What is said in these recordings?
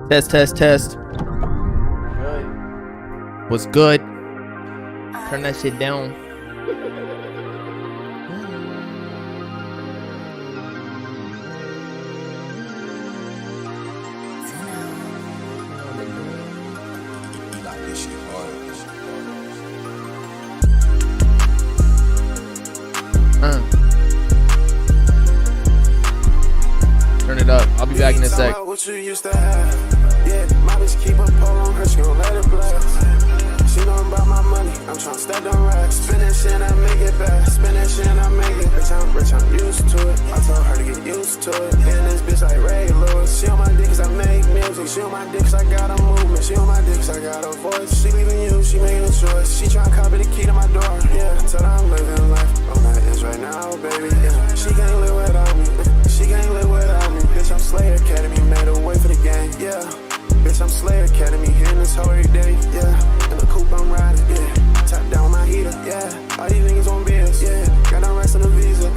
Test, test, test. Good. What's good? Turn that shit down. Turn it up. I'll be back in a sec. What you used to have. Yeah, my bitch keep a pole on her, she gon' let it blast. She know about my money, I'm tryna stack them racks. Spin that shit and I make it back. Spin that shit and I make it. Bitch, I'm rich, I'm used to it. I told her to get used to it. And this bitch like Ray Lewis. She on my dick cause I make music. She on my dick cause I got a movement. She on my dick cause I got a voice. She leaving you, she making a choice. She tryna copy the key to my door. Yeah, tell her I'm living life on that is right now, baby. Yeah, she can't live without me. She can't live without me. Bitch, I'm Slayer Academy, made a way for the game. Yeah, bitch, I'm Slayer Academy, hitting this hoe every day. Yeah, in the coupe I'm riding. Yeah, top down my heater. Yeah, all these niggas on bills. Yeah, got no rest on the visa.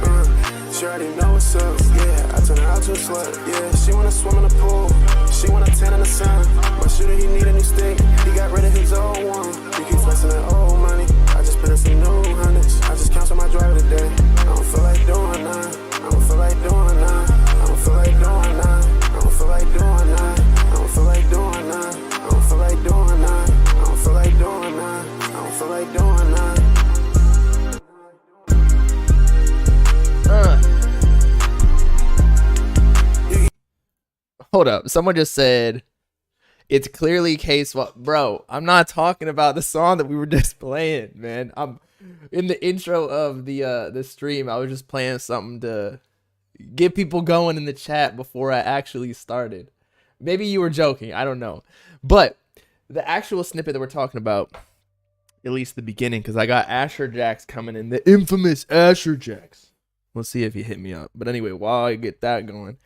She already know what's up. Yeah, I turn her out to a slut. Yeah, she wanna swim in the pool. She wanna tan in the sun. My shooter, he need a new stick. He got rid of his old one. He keep flexing that old money. I just put in some new hundreds. I just cancel my driver today. I don't feel like doing none. I don't feel like doing none. I don't feel like doing none. I don't feel like doing none. I don't feel like doing none. I don't feel like doing none. I don't feel like doing none. I don't feel like doing none. Hold up. Someone just said it's clearly case. Bro, I'm not talking about the song that we were just playing, man. I'm in the intro of the stream. I was just playing something to get people going in the chat before I actually started. Maybe you were joking. I don't know. But the actual snippet that we're talking about, at least the beginning, because I got Asherjax coming in, the infamous Asherjax. We'll see if he hit me up. But anyway, while I get that going,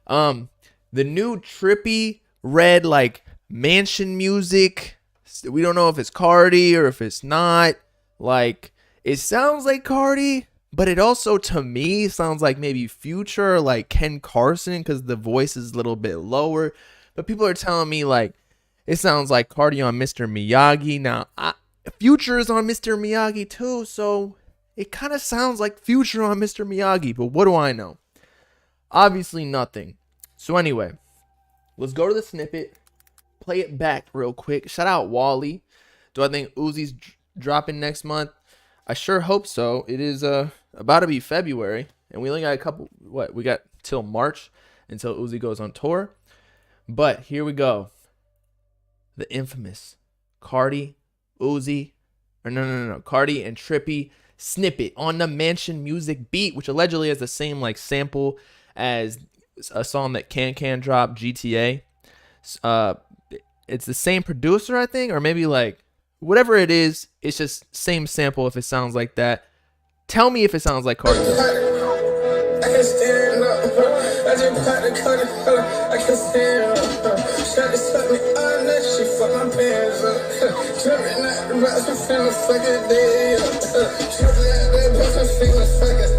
the new trippy red like mansion music. We don't know if it's Carti or if it's not. Like, it sounds like Carti, but it also, to me, sounds like maybe Future or like Ken Carson because the voice is a little bit lower. But people are telling me like it sounds like Carti on Mr. Miyagi. Now, Future is on Mr. Miyagi too, so it kind of sounds like Future on Mr. Miyagi. But what do I know? Obviously nothing. So anyway, let's go to the snippet, play it back real quick. Shout out Wally. Do I think Uzi's dropping next month? I sure hope so. It is about to be February, and we only got a couple. We got till March until Uzi goes on tour. But here we go. The infamous Carti, Uzi, or no, Carti and Trippy snippet on the Mansion Music beat, which allegedly has the same like sample as a song that Can dropped, GTA. It's the same producer, I think, or maybe like whatever it is. It's just same sample. If it sounds like that, tell me if it sounds like Carti. I can stand up. I just got the cut. I can stand up. Shot to suck me on that she fuck my pants up. Jumping out the box and feeling fuck it day up. Jumping out that box and feeling fuck it.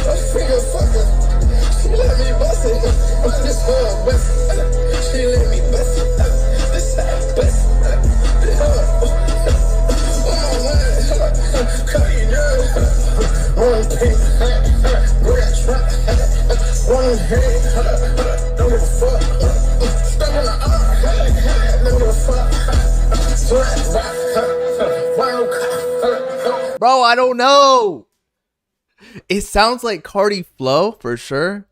A finger fucker. She let me bust it. This whole bust. She let me bust it. This side bust. Cut you down. One pink. We got trap. One head. Don't give a fuck. Stuck in the arm. Don't give a fuck. Bro, I don't know. It sounds like Carti flow for sure.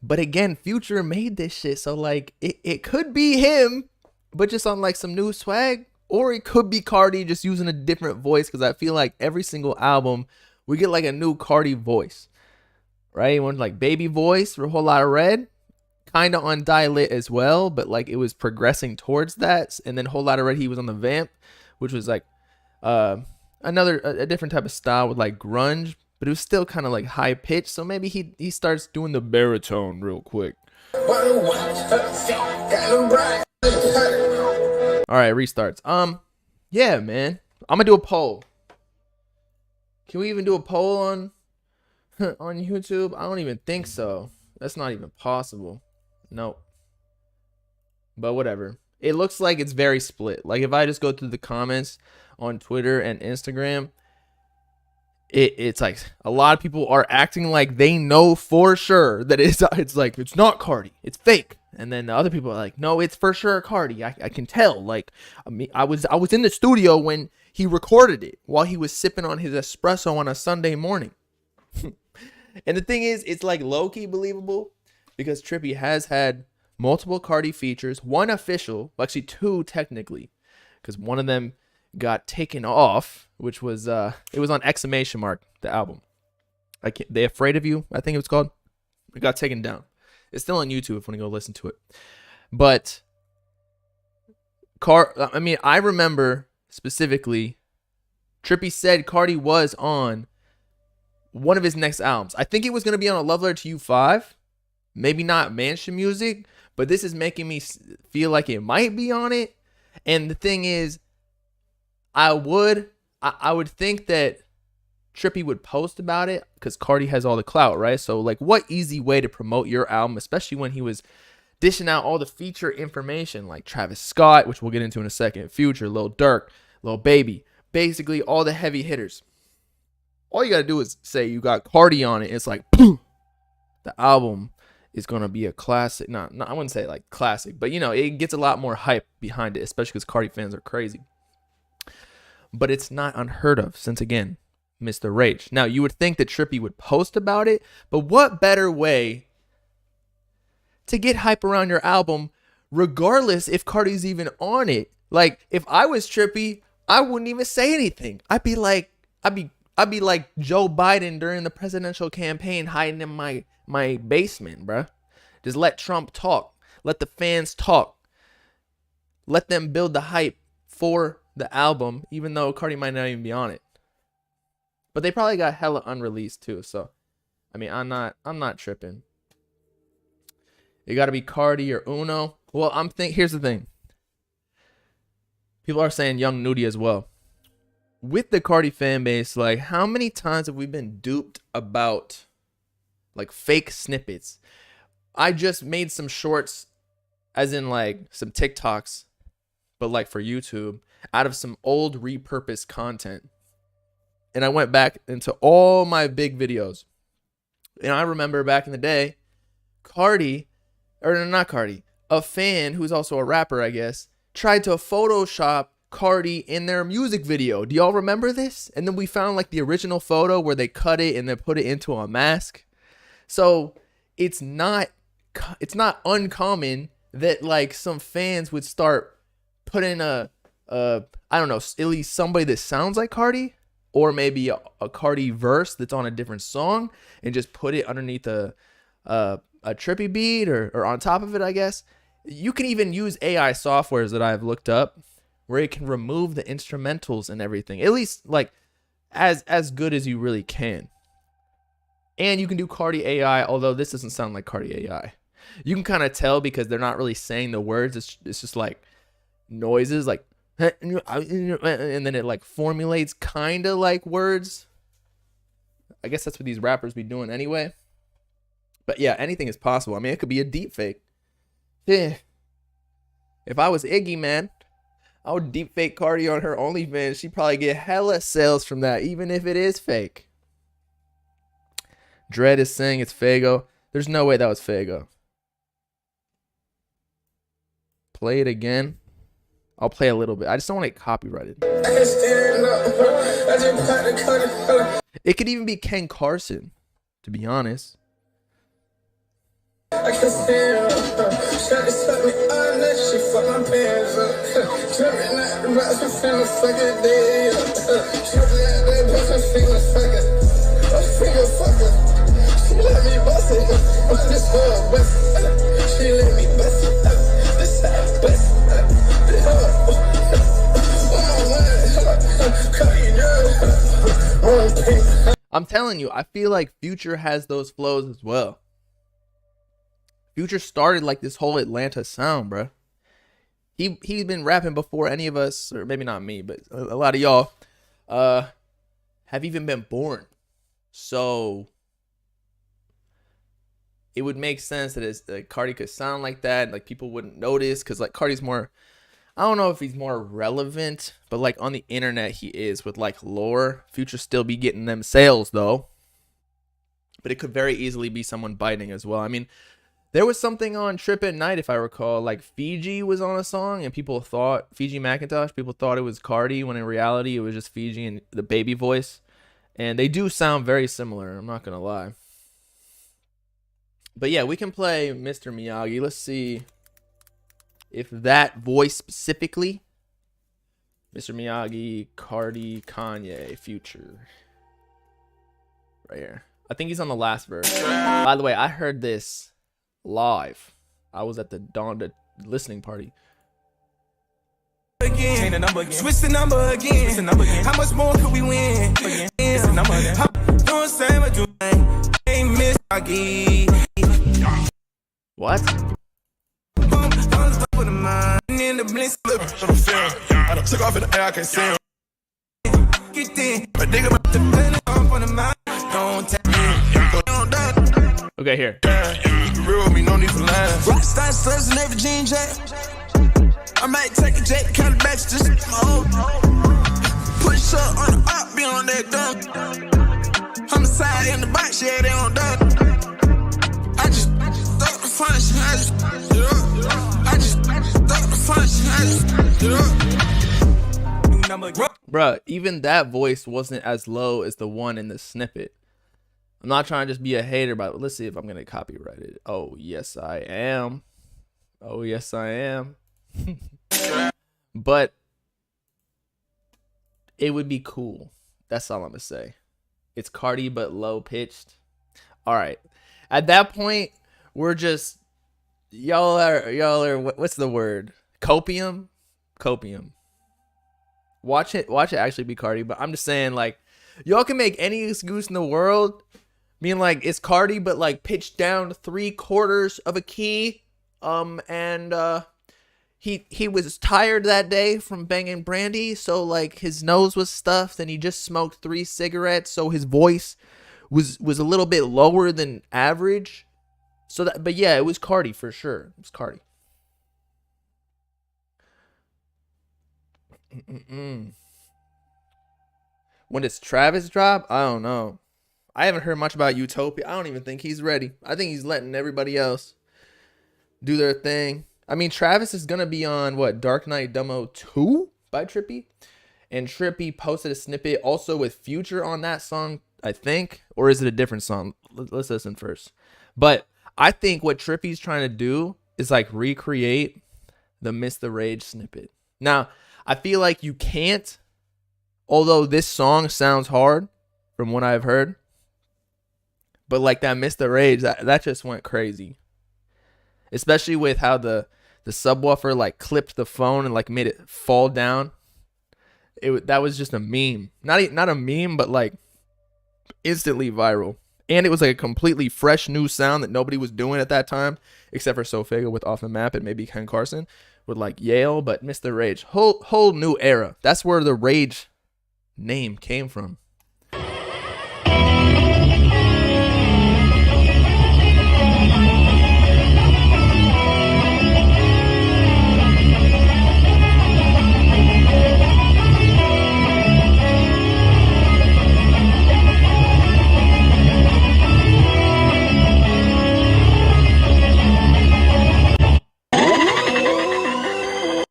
But again, Future made this shit. So like it could be him, but just on like some new swag. Or it could be Carti just using a different voice. Because I feel like every single album, we get like a new Carti voice. Right? One like baby voice for a whole lot of red. Kind of on Die Lit as well. But like it was progressing towards that. And then whole lot of red, he was on the vamp. Which was like a different type of style with like grunge. But it was still kind of like high pitched. So maybe he starts doing the baritone real quick. All right, restarts. Yeah, man. I'm gonna do a poll. Can we even do a poll on YouTube? I don't even think so. That's not even possible. Nope. But whatever. It looks like it's very split. Like if I just go through the comments on Twitter and Instagram, it's like a lot of people are acting like they know for sure that it's like it's not Carti, it's fake. And then the other people are like, no, it's for sure Carti. I can tell. Like I was in the studio when he recorded it while he was sipping on his espresso on a Sunday morning. And the thing is, it's like low-key believable because Trippie has had multiple Carti features, one official, actually two technically, because one of them got taken off, which was it was on exclamation mark, the album. They Afraid of You, I think it was called. It got taken down. It's still on YouTube if you want to go listen to it. But I remember specifically Trippie said Carti was on one of his next albums. I think it was going to be on a Love Letter to You 5. Maybe not Mansion Music, but this is making me feel like it might be on it. And the thing is, I would think that Trippie would post about it because Carti has all the clout, right? So like, what easy way to promote your album, especially when he was dishing out all the feature information like Travis Scott, which we'll get into in a second, Future, Lil Durk, Lil Baby, basically all the heavy hitters. All you gotta do is say you got Carti on it. It's like, boom, the album is gonna be a classic. No, I wouldn't say like classic, but you know, it gets a lot more hype behind it, especially because Carti fans are crazy. But it's not unheard of since, again, Mr. Rage. Now, you would think that Trippie would post about it, but what better way to get hype around your album, regardless if Carti's even on it? Like, if I was Trippie, I wouldn't even say anything. I'd be like Joe Biden during the presidential campaign, hiding in my basement, bruh. Just let Trump talk. Let the fans talk. Let them build the hype for the album, even though Carti might not even be on it. But they probably got hella unreleased too. So, I mean, I'm not tripping. It got to be Carti or Uno. Well, here's the thing. People are saying Young Nudie as well. With the Carti fan base, like, how many times have we been duped about like fake snippets? I just made some shorts, as in like some TikToks, but like for YouTube, out of some old repurposed content. And I went back into all my big videos. And I remember back in the day, a fan who's also a rapper, I guess, tried to Photoshop Carti in their music video. Do y'all remember this? And then we found like the original photo where they cut it and then put it into a mask. So it's not uncommon that like some fans would start putting I don't know, at least somebody that sounds like Carti, or maybe a Carti verse that's on a different song, and just put it underneath a Trippie beat or on top of it, I guess. You can even use AI softwares that I've looked up where it can remove the instrumentals and everything, at least like as good as you really can. And you can do Carti AI, although this doesn't sound like Carti AI. You can kind of tell because they're not really saying the words. It's just like noises, like, and then it like formulates kind of like words. I guess that's what these rappers be doing anyway. But yeah, anything is possible. I mean, it could be a deep fake. Yeah. If I was Iggy, man, I would deep fake Carti on her OnlyFans. She'd probably get hella sales from that, even if it is fake. Dread is saying it's Fago. There's no way that was Fago. Play it again. I'll play a little bit. I just don't want to get copyrighted. It could even be Ken Carson, to be honest. I can stand up, shot this fuck me honest, she fuck my pants up. Tripping at the rocks, we finna fuck it day up. Tripping at the rocks, we finna fuck it. I'm finna fuck it. She let me bust it, but this girl bust. She let me bust it, this side bust. I'm telling you, I feel like Future has those flows as well. Future started like this whole Atlanta sound, bro. He's been rapping before any of us, or maybe not me, but a lot of y'all have even been born. So it would make sense that Carti could sound like that. Like people wouldn't notice because like Carti's more, I don't know if he's more relevant, but like on the internet he is with like lore. Future still be getting them sales though. But it could very easily be someone biting as well. I mean, there was something on Trip at Night, if I recall, like Fiji was on a song and people thought, Fiji Macintosh, people thought it was Carti when in reality it was just Fiji and the baby voice. And they do sound very similar, I'm not going to lie. But yeah, we can play Mr. Miyagi. Let's see if that voice specifically, Mr. Miyagi, Carti, Kanye, Future. Right here. I think he's on the last verse. By the way, I heard this live. I was at the listening party. Again. Switch the number again. How much more could we win? What? Okay, here. I might take a jet, count it back, just push up on the up, be on that dump. Homicide in the box, yeah, they on dump. I just stuck the function, I just stuck the function, I just Bruh, even that voice wasn't as low as the one in the snippet. I'm not trying to just be a hater, but let's see if I'm going to copyright it. Oh, yes, I am. Oh, yes, I am. But it would be cool. That's all I'm gonna say. It's Carti but low pitched. All right. At that point, we're just y'all are what's the word? Copium. Watch it actually be Carti, but I'm just saying like y'all can make any excuse in the world, being like it's Carti but like pitched down 3/4 of a key, He was tired that day from banging brandy, so like his nose was stuffed and he just smoked 3 cigarettes, so his voice was a little bit lower than average. So that, but yeah, it was Carti for sure. It was Carti. When does Travis drop? I don't know. I haven't heard much about Utopia. I don't even think he's ready. I think he's letting everybody else do their thing. I mean, Travis is going to be on, what, Dark Knight Demo 2 by Trippy? And Trippy posted a snippet also with Future on that song, I think. Or is it a different song? Let's listen first. But I think what Trippy's trying to do is, like, recreate the Miss the Rage snippet. Now, I feel like you can't, although this song sounds hard from what I've heard. But, like, that Miss the Rage, that just went crazy. Especially with how the subwoofer like clipped the phone and like made it fall down. That was just a meme. Not a meme, but like instantly viral. And it was like a completely fresh new sound that nobody was doing at that time, except for Sofega with Off the Map and maybe Ken Carson with like Yale, but Mr. Rage. Whole new era. That's where the Rage name came from.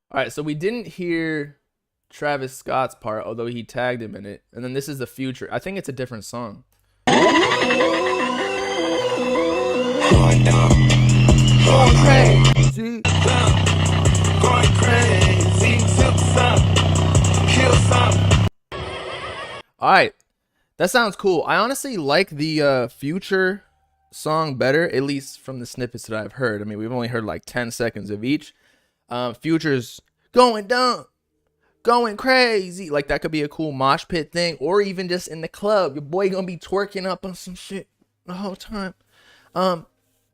All right, so we didn't hear Travis Scott's part, although he tagged him in it. And then this is the Future. I think it's a different song. Going crazy. Going crazy. Kill some. All right, that sounds cool. I honestly like the Future song better, at least from the snippets that I've heard. I mean, we've only heard like 10 seconds of each. Future's going dumb, going crazy. Like that could be a cool mosh pit thing, or even just in the club. Your boy gonna be twerking up on some shit the whole time.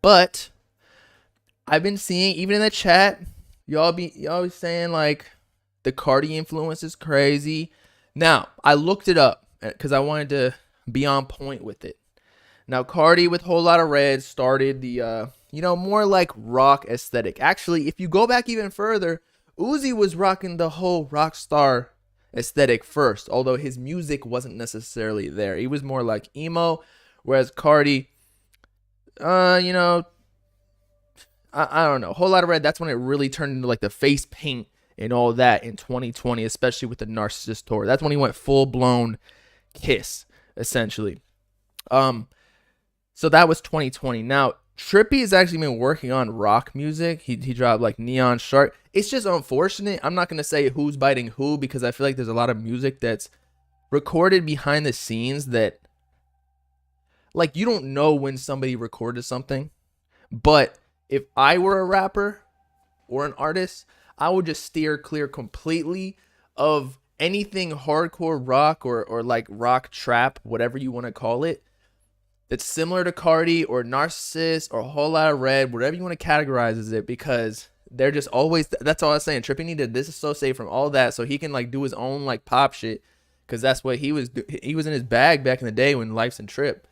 But I've been seeing even in the chat, y'all be saying like the Carti influence is crazy. Now I looked it up because I wanted to be on point with it. Now Carti with Whole Lotta Red started the more like rock aesthetic. Actually, if you go back even further, Uzi was rocking the whole rock star aesthetic first, although his music wasn't necessarily there. He was more like emo, whereas Carti, I don't know. Whole Lotta Red, that's when it really turned into like the face paint and all that in 2020, especially with the Narcissist tour. That's when he went full blown Kiss, essentially. So that was 2020. Now, Trippie has actually been working on rock music. He dropped like Neon Shark. It's just unfortunate. I'm not going to say who's biting who because I feel like there's a lot of music that's recorded behind the scenes that like you don't know when somebody recorded something. But if I were a rapper or an artist, I would just steer clear completely of anything hardcore rock or like rock trap, whatever you want to call it, that's similar to Carti or Narcissist or Whole Lotta Red, whatever you want to categorize as it, because they're just always, that's all I was saying. Trippie needed to disassociate from all that so he can like do his own like pop shit, because that's what he was in his bag back in the day when Life's and Trip.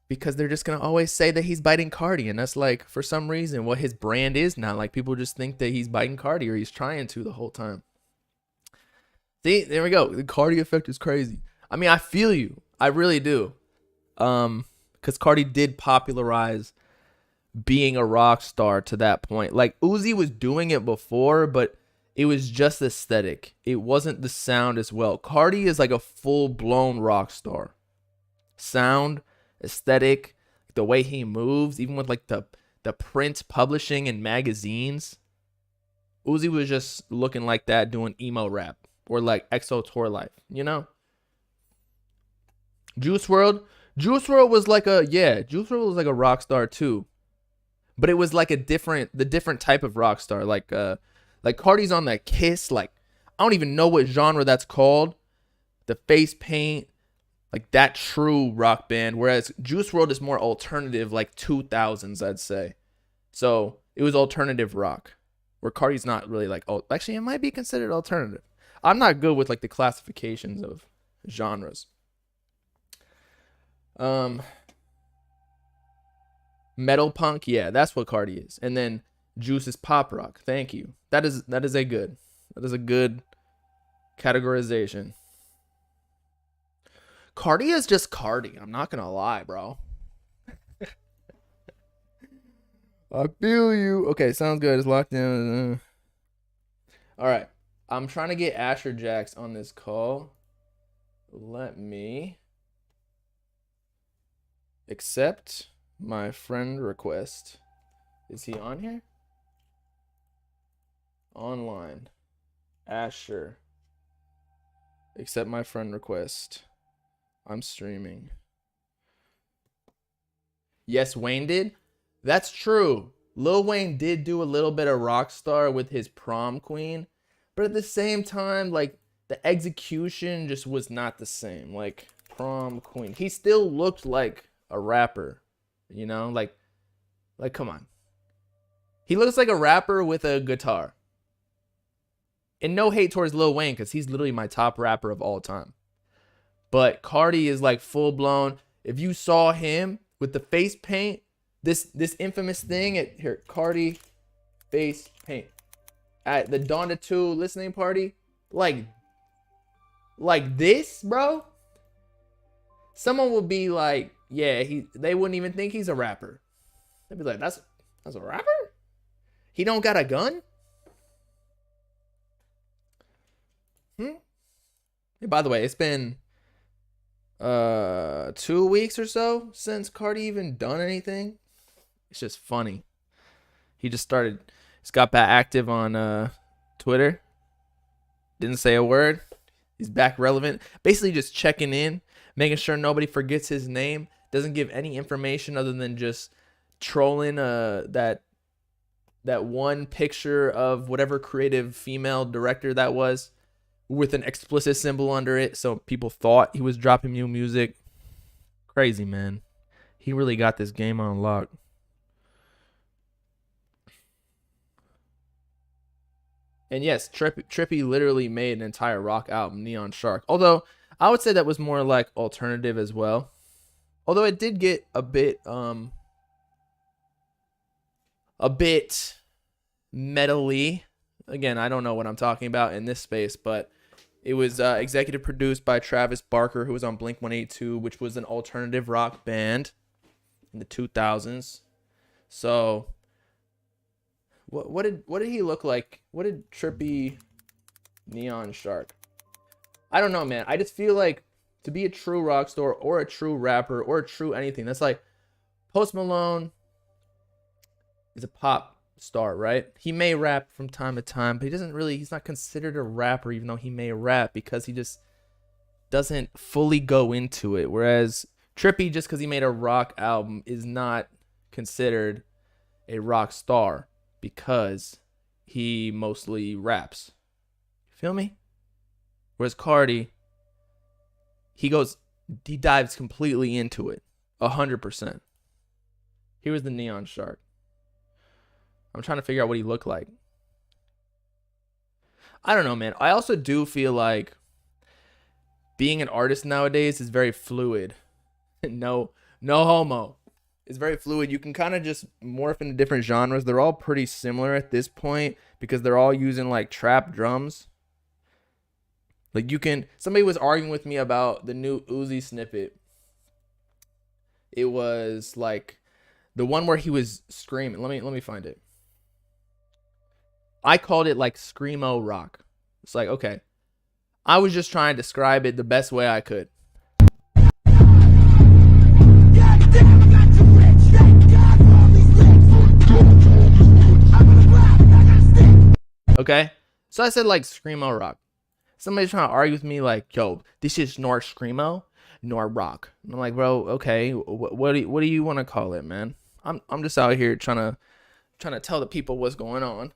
Because they're just going to always say that he's biting Carti, and that's like, for some reason, what his brand is now. Like, people just think that he's biting Carti or he's trying to the whole time. See, there we go. The Carti effect is crazy. I mean, I feel you. I really do. Because Carti did popularize being a rock star to that point. Like, Uzi was doing it before, but it was just aesthetic. It wasn't the sound as well. Carti is like a full-blown rock star. Sound, aesthetic, the way he moves, even with like the print publishing and magazines. Uzi was just looking like that, doing emo rap or like EXO Tour Life, you know? Juice WRLD was like a rock star too. But it was like the different type of rock star. Like Carti's on that Kiss, like I don't even know what genre that's called. The face paint, like that true rock band. Whereas Juice WRLD is more alternative, like 2000s, I'd say. So it was alternative rock. Where Carti's not really like, oh, actually it might be considered alternative. I'm not good with like the classifications of genres. Metal punk, yeah, that's what Carti is. And then Juice is pop rock. Thank you. That is a good categorization. Carti is just Carti. I'm not gonna lie, bro. I feel you. Okay, sounds good. It's locked down. All right. I'm trying to get Asherjax on this call. Let me accept my friend request. Is he on here? Online. Asher. Accept my friend request. I'm streaming. Yes, Wayne did. That's true. Lil Wayne did do a little bit of Rockstar with his Prom Queen, but at the same time, like, the execution just was not the same. Like, Prom Queen. He still looked like a rapper, you know? Like, come on. He looks like a rapper with a guitar. And no hate towards Lil Wayne, because he's literally my top rapper of all time. But Carti is like full blown. If you saw him with the face paint, this infamous thing at here, Carti face paint at the Donda 2 listening party, like this, bro. Someone would be like, yeah, they wouldn't even think he's a rapper. They'd be like, that's a rapper? He don't got a gun? Hey, by the way, it's been 2 weeks or so since Carti even done anything. It's just funny. He just got back active on Twitter. Didn't say a word. He's back relevant. Basically just checking in, making sure nobody forgets his name. Doesn't give any information other than just trolling that one picture of whatever creative female director that was, with an explicit symbol under it, so people thought he was dropping new music. Crazy, man. He really got this game on lock. And yes, Trippie literally made an entire rock album, Neon Shark. Although, I would say that was more like alternative as well. Although it did get a bit metally. Again, I don't know what I'm talking about in this space, but it was executive produced by Travis Barker, who was on Blink-182, which was an alternative rock band in the 2000s. So, what did he look like? What did Trippy Neon Shark? I don't know, man. I just feel like to be a true rock star or a true rapper or a true anything, that's like Post Malone is a pop star, right? He may rap from time to time, but he's not considered a rapper, even though he may rap, because he just doesn't fully go into it. Whereas Trippy, just because he made a rock album, is not considered a rock star because he mostly raps. You feel me? Whereas Carti, he dives completely into it, 100%. Here was the Neon Shark. I'm trying to figure out what he looked like. I don't know, man. I also do feel like being an artist nowadays is very fluid. No homo. It's very fluid. You can kind of just morph into different genres. They're all pretty similar at this point because they're all using like trap drums. Like somebody was arguing with me about the new Uzi snippet. It was like the one where he was screaming. Let me find it. I called it like screamo rock. It's like, okay, I was just trying to describe it the best way I could. Okay, so I said like screamo rock. Somebody's trying to argue with me like, yo, this is nor screamo nor rock. And I'm like, bro, okay, what do you want to call it, man? I'm just out here trying to tell the people what's going on.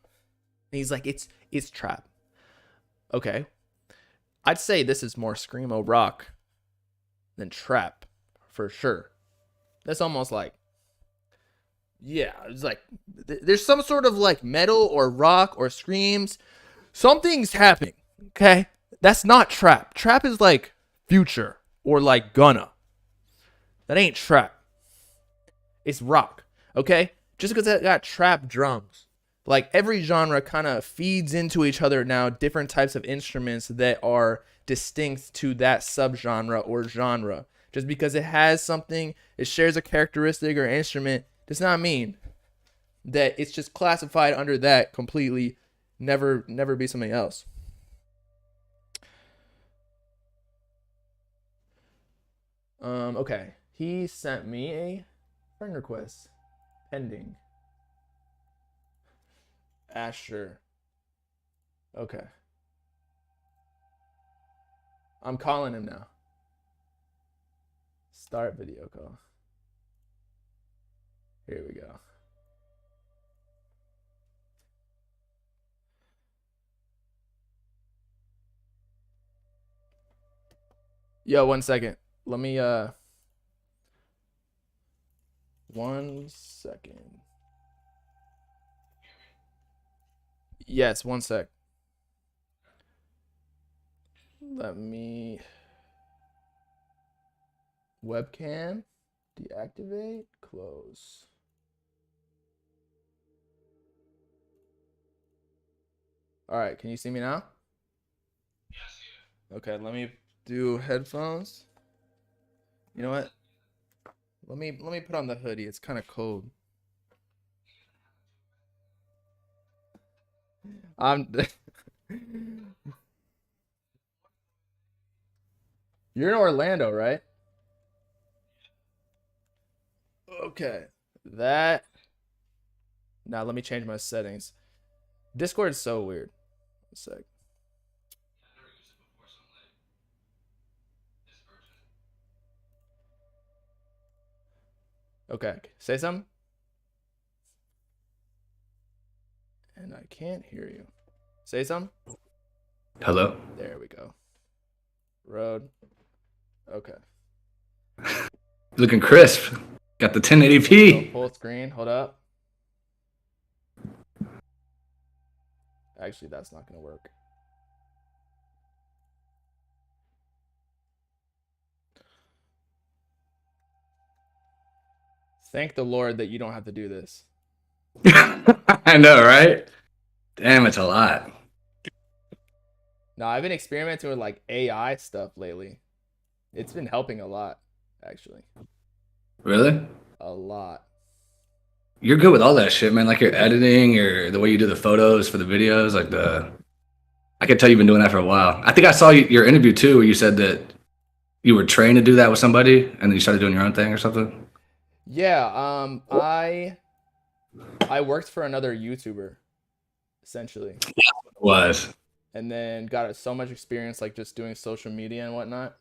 And he's like, it's trap. Okay, I'd say this is more screamo rock than trap for sure. That's almost like, yeah, it's like there's some sort of like metal or rock or screams. Something's happening. Okay, that's not trap. Trap is like Future or like Gunna. That ain't trap. It's rock. Okay, just because it got trap drums. Like every genre kind of feeds into each other now, different types of instruments that are distinct to that subgenre or genre. Just because it has something, it shares a characteristic or instrument, does not mean that it's just classified under that completely, never be something else. Okay. He sent me a friend request. Pending. Asher. Okay. I'm calling him now. Start video call. Here we go. Yo, 1 second. Let me 1 second. Yes, 1 sec. Let me webcam deactivate, close. All right, can you see me now? Yes. Okay, let me do headphones. You know what? Let me put on the hoodie. It's kind of cold. You're in Orlando, right? Okay. Now let me change my settings. Discord is so weird. 1 sec. Okay, say something. And I can't hear you. Say something. Hello. There we go. Road. Okay. Looking crisp. Got the So 1080p. full screen. Hold up. Actually, that's not gonna work. Thank the Lord that you don't have to do this. I know, right? Damn, it's a lot. No, I've been experimenting with like AI stuff lately. It's been helping a lot, actually. Really? A lot. You're good with all that shit, man. Like your editing or the way you do the photos for the videos, like I can tell you've been doing that for a while. I think I saw your interview too, where you said that you were trained to do that with somebody, and then you started doing your own thing or something. Yeah, I worked for another YouTuber, essentially, It was. and then got so much experience like just doing social media and whatnot.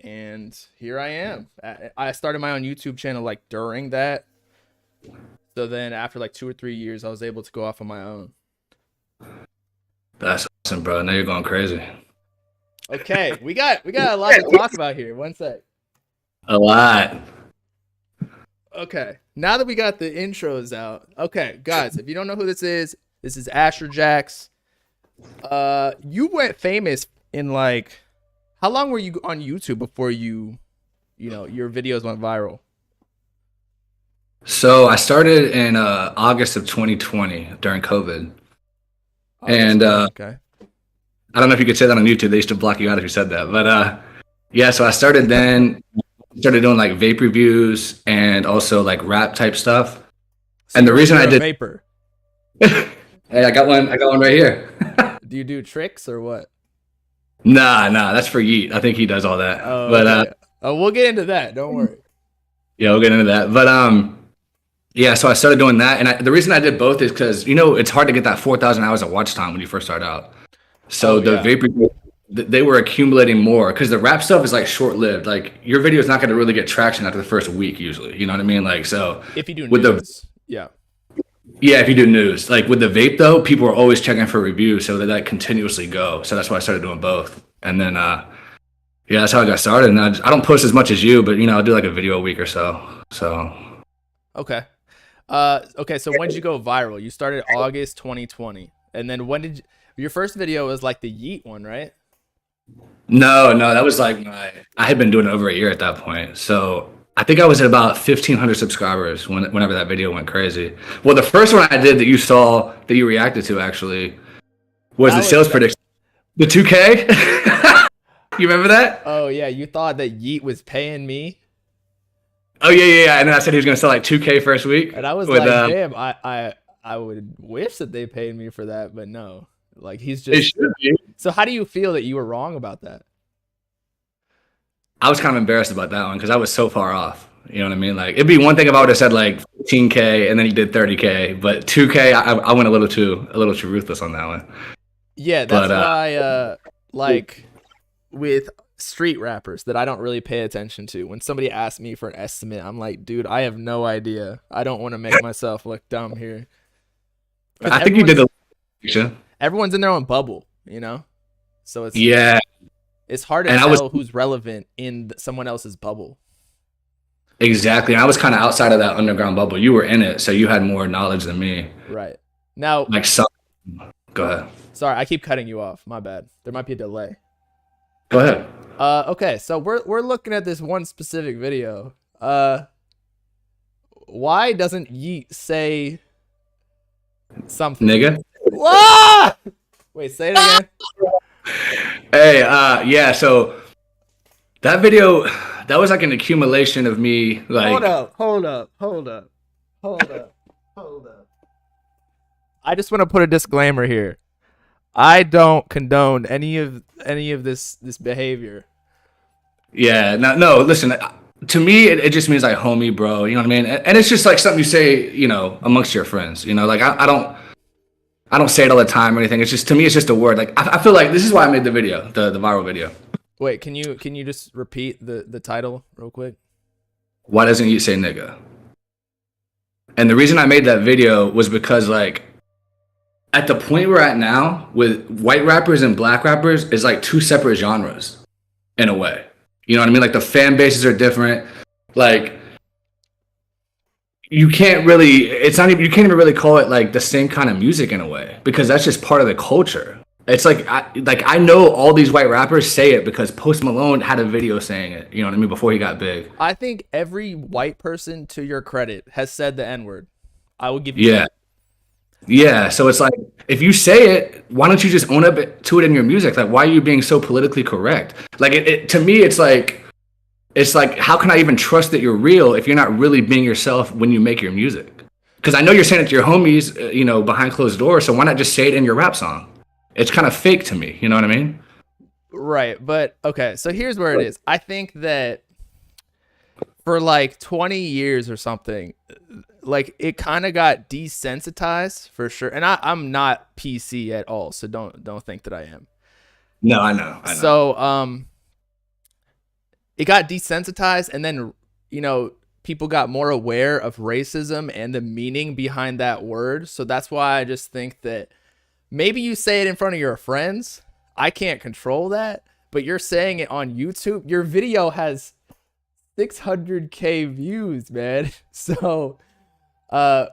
And here I am. I started my own YouTube channel like during that. So then after like 2 or 3 years, I was able to go off on my own. That's awesome, bro. Now you're going crazy. Okay, we got a lot to talk about here. One sec. A lot. Okay, now that we got the intros out. Okay, guys, if you don't know who this is Asherjax. You went famous in like, how long were you on YouTube before your videos went viral? So I started in August of 2020 during COVID. And okay. I don't know if you could say that on YouTube. They used to block you out if you said that. But yeah, so I started then, started doing like vape reviews and also like rap type stuff. So and the reason I did vapor. Hey, I got one right here. Do you do tricks or what? Nah, that's for Yeet. I think he does all that. Oh, but okay. We'll get into that. Don't worry. Yeah, we'll get into that. But yeah, so I started doing that, and the reason I did both is because it's hard to get that 4,000 hours of watch time when you first start out. So the vapor, they were accumulating more because the rap stuff is like short lived. Like your video is not going to really get traction after the first week usually. You know what I mean? Like so. If you do with news, yeah. Yeah, if you do news, like with the vape though, people are always checking for reviews, so that continuously go. So that's why I started doing both, and then yeah, that's how I got started. And I don't post as much as you, but I'll do like a video a week or so. So okay. Okay, so when did you go viral? You started August 2020. And then when did your first video was like the Yeet one, right? No, that was like I had been doing it over a year at that point. So I think I was at about 1,500 subscribers whenever that video went crazy. Well, the first one I did that you saw, that you reacted to actually, was the sales prediction. The 2K? You remember that? Oh, yeah. You thought that Yeet was paying me? Oh, yeah. And then I said he was going to sell like 2K first week. And I was like, damn, I would wish that they paid me for that, but no. Like, he's just... It should be. So how do you feel that you were wrong about that? I was kind of embarrassed about that one because I was so far off. You know what I mean? Like, it'd be one thing if I would have said like 15K and then he did 30K, but 2K, I went a little too ruthless on that one. Yeah, that's why, like, with street rappers that I don't really pay attention to, when somebody asks me for an estimate, I'm like, dude, I have no idea. I don't want to make myself look dumb here. I think you did the... Everyone's in their own bubble, So it's... Yeah. It's hard to tell who's relevant in someone else's bubble. Exactly. And I was kind of outside of that underground bubble. You were in it, so you had more knowledge than me. Right. Now... Like, go ahead. Sorry, I keep cutting you off. My bad. There might be a delay. Go ahead. Okay, so we're looking at this one specific video. Why doesn't Yeet say something? Nigga? Whoa! Wait, say it again. Hey, yeah, so that video, that was like an accumulation of me, like... Hold up. I just want to put a disclaimer here. I don't condone any of this behavior. Yeah, no, listen, to me, it just means like homie, bro, you know what I mean? And it's just like something you say, amongst your friends, like I don't say it all the time or anything. It's just, to me, it's just a word. Like, I feel like this is why I made the video, the viral video. Wait, can you just repeat the title real quick? Why doesn't you say nigga? And the reason I made that video was because, like, at the point we're at now with white rappers and black rappers is like two separate genres in a way. You know what I mean? Like, the fan bases are different. Like, you can't even really call it like the same kind of music in a way, because that's just part of the culture. It's like I know all these white rappers say it because Post Malone had a video saying it. You know what I mean? Before he got big. I think every white person, to your credit, has said the N-word. I will give you Yeah. that. Yeah. So it's like, if you say it, why don't you just own up to it in your music? Like, why are you being so politically correct? Like, to me, it's like, how can I even trust that you're real if you're not really being yourself when you make your music? Because I know you're saying it to your homies, behind closed doors. So why not just say it in your rap song? It's kind of fake to me. You know what I mean? Right. But okay. So here's where it is. I think that for like 20 years or something, like it kind of got desensitized for sure. And I'm not PC at all. So don't think that I am. No, I know. So, it got desensitized, and then, people got more aware of racism and the meaning behind that word. So that's why I just think that maybe you say it in front of your friends. I can't control that, but you're saying it on YouTube. Your video has 600K views, man. So, how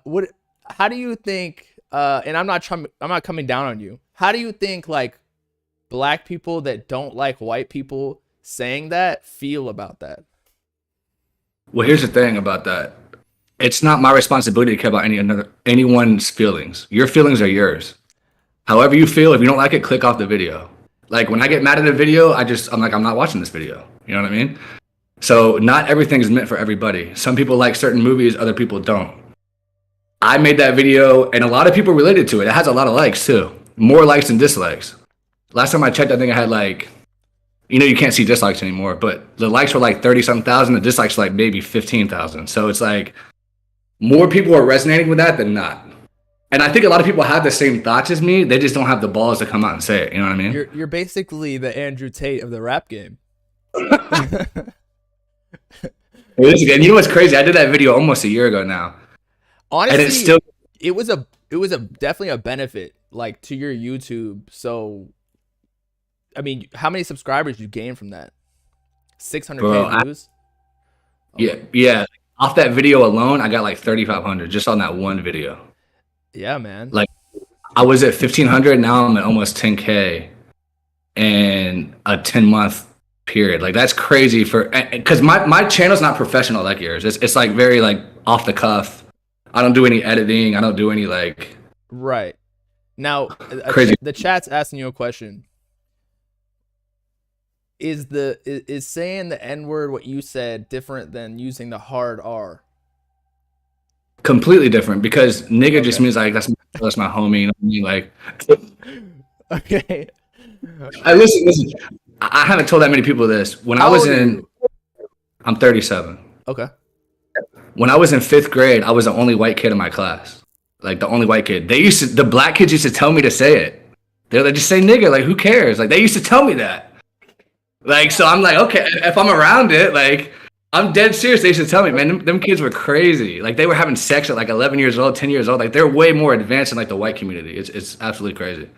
do you think, and I'm not coming down on you. How do you think like black people that don't like white people saying that feel about that? Well, here's the thing about that. It's not my responsibility to care about anyone's feelings. Your feelings are yours. However you feel, if you don't like it, click off the video. Like when I get mad at a video, I'm like, I'm not watching this video. You know what I mean? So not everything is meant for everybody. Some people like certain movies, other people don't. I made that video and a lot of people related to it. It has a lot of likes too. More likes than dislikes. Last time I checked, I think I had like, you can't see dislikes anymore, but the likes were like 30-something thousand. The dislikes were like maybe 15,000. So it's like more people are resonating with that than not. And I think a lot of people have the same thoughts as me. They just don't have the balls to come out and say it. You know what I mean? You're basically the Andrew Tate of the rap game. And you know what's crazy? I did that video almost a year ago now. Honestly, and it's still, it was definitely a benefit like to your YouTube. So, I mean, how many subscribers you gained from that? 600K views? Yeah. Off that video alone, I got like 3,500 just on that one video. Yeah, man. Like I was at 1,500. Now I'm at almost 10K in a 10-month period. Like that's crazy because my channel's not professional like yours. It's like very like off the cuff. I don't do any editing. I don't do any like. Right. Now, crazy. The chat's asking you a question. Is saying the N-word what you said different than using the hard R? Completely different because nigga just means like that's my homie. You know what I mean? Like. Okay. Listen. I haven't told that many people this. When I was I'm 37. Okay. When I was in 5th grade, I was the only white kid in my class. Like the only white kid. The black kids used to tell me to say it. They're like, just say nigga. Like, who cares? Like, they used to tell me that. Like, so I'm like, okay, if I'm around it, like, I'm dead serious. They used to tell me, man, them kids were crazy. Like, they were having sex at like 11 years old, 10 years old. Like, they're way more advanced in like the white community. It's absolutely crazy.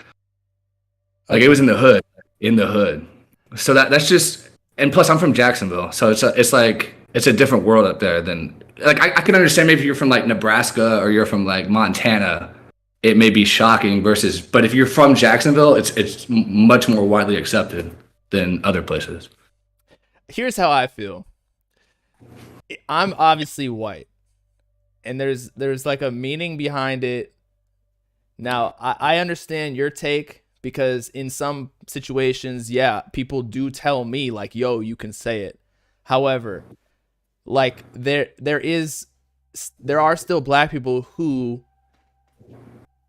Like, it was in the hood. So that's just, and plus I'm from Jacksonville. So it's like, it's a different world up there than, like, I can understand maybe if you're from like Nebraska or you're from like Montana, it may be shocking versus, but if you're from Jacksonville, it's much more widely accepted than other places. Here's how I feel. I'm obviously white, and there's like a meaning behind it. Now, I understand your take because in some situations, yeah, people do tell me like, yo, you can say it. However, like there are still black people who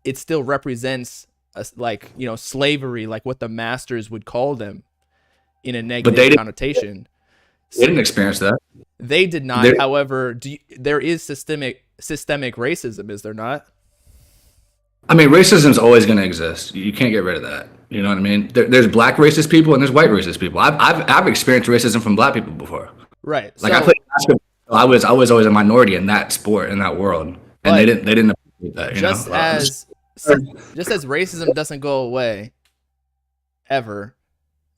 it still represents like, slavery, like what the masters would call them in a negative connotation. They didn't experience that. They did not. However, there is systemic racism, is there not? I mean, racism is always going to exist. You can't get rid of that. You know what I mean? There's black racist people and there's white racist people. I've experienced racism from black people before. Right. Like, I played basketball. I was always a minority in that sport, in that world, and they didn't appreciate that. Just as racism doesn't go away ever,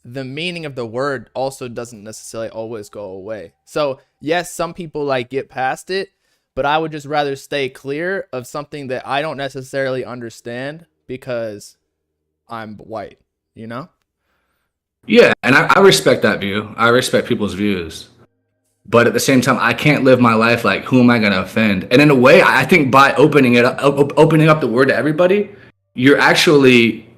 the meaning of the word also doesn't necessarily always go away. So yes, some people like get past it, but I would just rather stay clear of something that I don't necessarily understand because I'm white. you know? Yeah, and I respect that view. I respect people's views. But at the same time, I can't live my life like, who am I going to offend? And in a way, I think by opening up the word to everybody, you're actually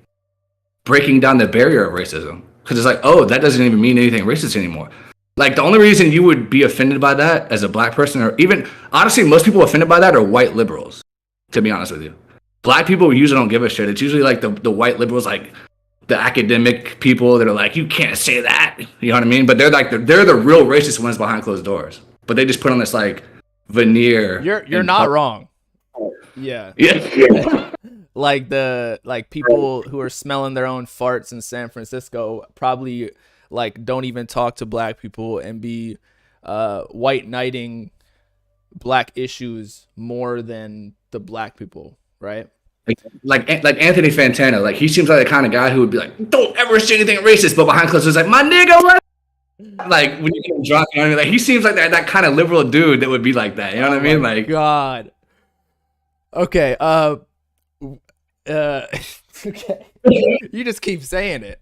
breaking down the barrier of racism. Because it's like, oh, that doesn't even mean anything racist anymore. Like, the only reason you would be offended by that as a black person, or even, honestly, most people offended by that are white liberals, to be honest with you. Black people usually don't give a shit. It's usually like the white liberals, like the academic people that are like, you can't say that. You know what I mean? But they're the real racist ones behind closed doors. But they just put on this like veneer. You're not wrong. Yeah. Yeah. Like people who are smelling their own farts in San Francisco probably like don't even talk to black people and be white knighting black issues more than the black people, right? Like Anthony Fantano, like he seems like the kind of guy who would be like, don't ever say anything racist, but behind closed doors, like, my nigga, what? Like when you get drunk, you know what I mean? Like he seems like that kind of liberal dude that would be like that. You know what I mean? Like, God. Okay. Okay. You just keep saying it.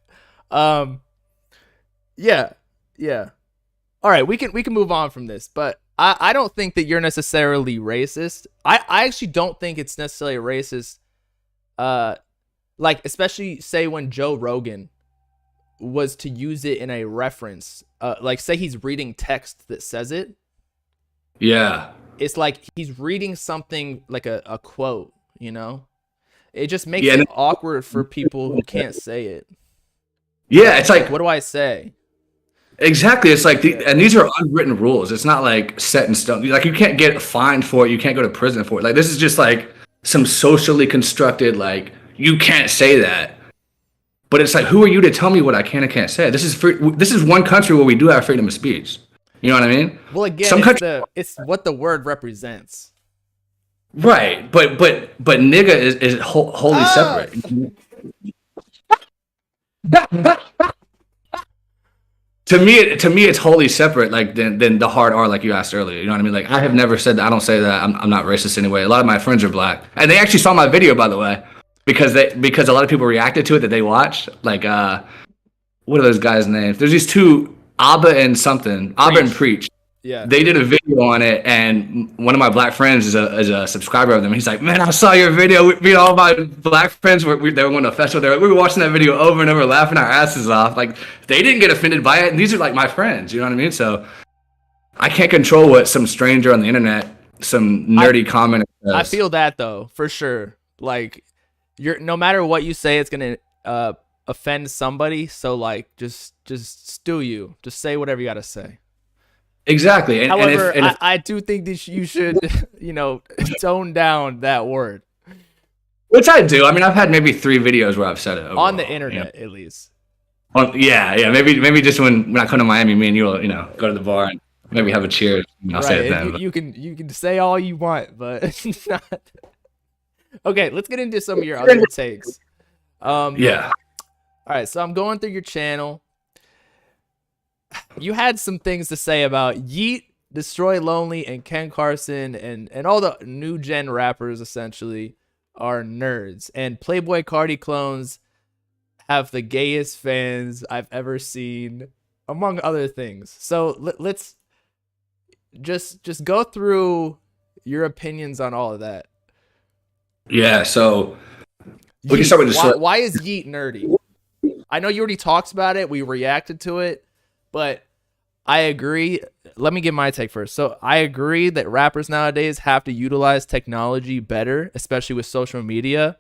Yeah. All right, we can move on from this, but I don't think that you're necessarily racist. I actually don't think it's necessarily racist. Like especially say when Joe Rogan was to use it in a reference, like say he's reading text that says it. Yeah. It's like he's reading something like a quote, you know? It just makes it awkward for people who can't say it. Yeah, it's like, what do I say? Exactly. It's like, and these are unwritten rules. It's not like set in stone. Like you can't get fined for it. You can't go to prison for it. Like this is just like some socially constructed, like you can't say that. But it's like, who are you to tell me what I can and can't say? This is free. This is one country where we do have freedom of speech. You know what I mean? Well, again, it's what the word represents. Right. But nigga is wholly separate. To me, it's wholly separate, like than the hard R, like you asked earlier. You know what I mean? Like I have never said that. I don't say that. I'm not racist anyway. A lot of my friends are black, and they actually saw my video, by the way, because a lot of people reacted to it that they watched. Like, what are those guys' names? There's these two, Abba and Preach. Yeah. They did a video on it, and one of my black friends is a subscriber of them. He's like, man, I saw your video. All my black friends they were going to a festival. We were watching that video over and over, laughing our asses off. Like, they didn't get offended by it, and these are like my friends. You know what I mean? So I can't control what some stranger on the internet, some nerdy comment says. I feel that though, for sure. Like, no matter what you say, it's gonna offend somebody. So like, just stew you. Just say whatever you gotta say. Exactly. And, however, I do think that you should, tone down that word. Which I do. I mean, I've had maybe 3 videos where I've said it overall, on the internet, at least. Yeah. Maybe just when I come to Miami, me and you'll, go to the bar and maybe have a cheers. I'll say it then. You can say all you want, but not. Okay, let's get into some of your other takes. Yeah. All right, so I'm going through your channel. You had some things to say about Yeet, Destroy Lonely, and Ken Carson, and all the new gen rappers essentially are nerds. And Playboy Carti clones have the gayest fans I've ever seen, among other things. So let's just go through your opinions on all of that. Yeah, so we can start with this. Why is Yeet nerdy? I know you already talked about it. We reacted to it. But I agree. Let me give my take first. So I agree that rappers nowadays have to utilize technology better, especially with social media,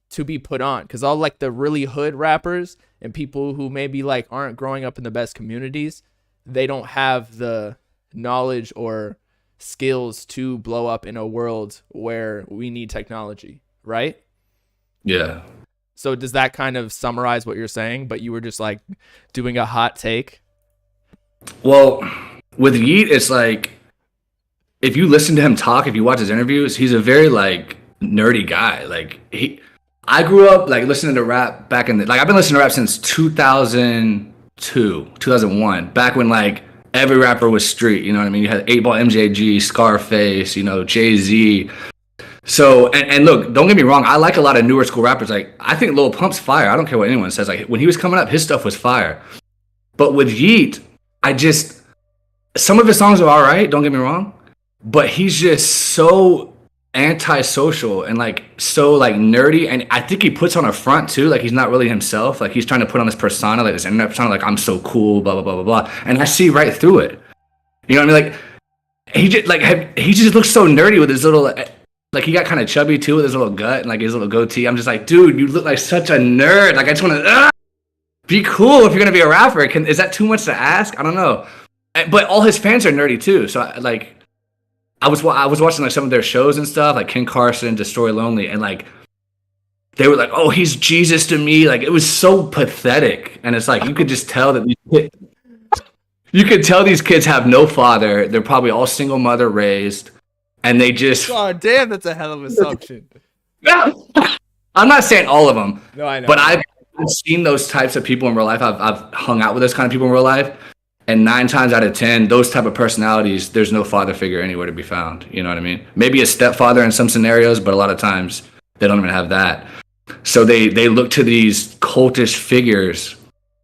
to be put on. Because all like the really hood rappers and people who maybe like aren't growing up in the best communities, they don't have the knowledge or skills to blow up in a world where we need technology, right? Yeah. So does that kind of summarize what you're saying? But you were just like doing a hot take? Well, with Yeet, it's like, if you listen to him talk, if you watch his interviews, he's a very like nerdy guy. Like I grew up like listening to rap back in I've been listening to rap since 2002, 2001, back when like every rapper was street, you know what I mean? You had 8 Ball, MJG, Scarface, Jay-Z. So and look, don't get me wrong, I like a lot of newer school rappers. Like I think Lil Pump's fire. I don't care what anyone says. Like when he was coming up, his stuff was fire. But with Yeet, some of his songs are all right, don't get me wrong, but he's just so antisocial and like so like nerdy, and I think he puts on a front too, like he's not really himself. Like he's trying to put on this persona, like this internet persona, like I'm so cool, blah blah blah blah blah, and I see right through it. You know what I mean? Like he just looks so nerdy with his little like he got kind of chubby too with his little gut and like his little goatee. I'm just like, dude, you look like such a nerd. Like I just want to be cool if you're gonna be a rapper. Is that too much to ask? I don't know. But all his fans are nerdy too. So I was watching like some of their shows and stuff, like Ken Carson, Destroy Lonely, and like they were like, "Oh, he's Jesus to me." Like it was so pathetic, and it's like you could just tell that these kids have no father. They're probably all single mother raised, and they just. Oh damn, that's a hell of an assumption. I'm not saying all of them. No, I know. But I've seen those types of people in real life. I've hung out with those kind of people in real life. And 9 times out of 10, those type of personalities, there's no father figure anywhere to be found. You know what I mean? Maybe a stepfather in some scenarios, but a lot of times they don't even have that. So they look to these cultish figures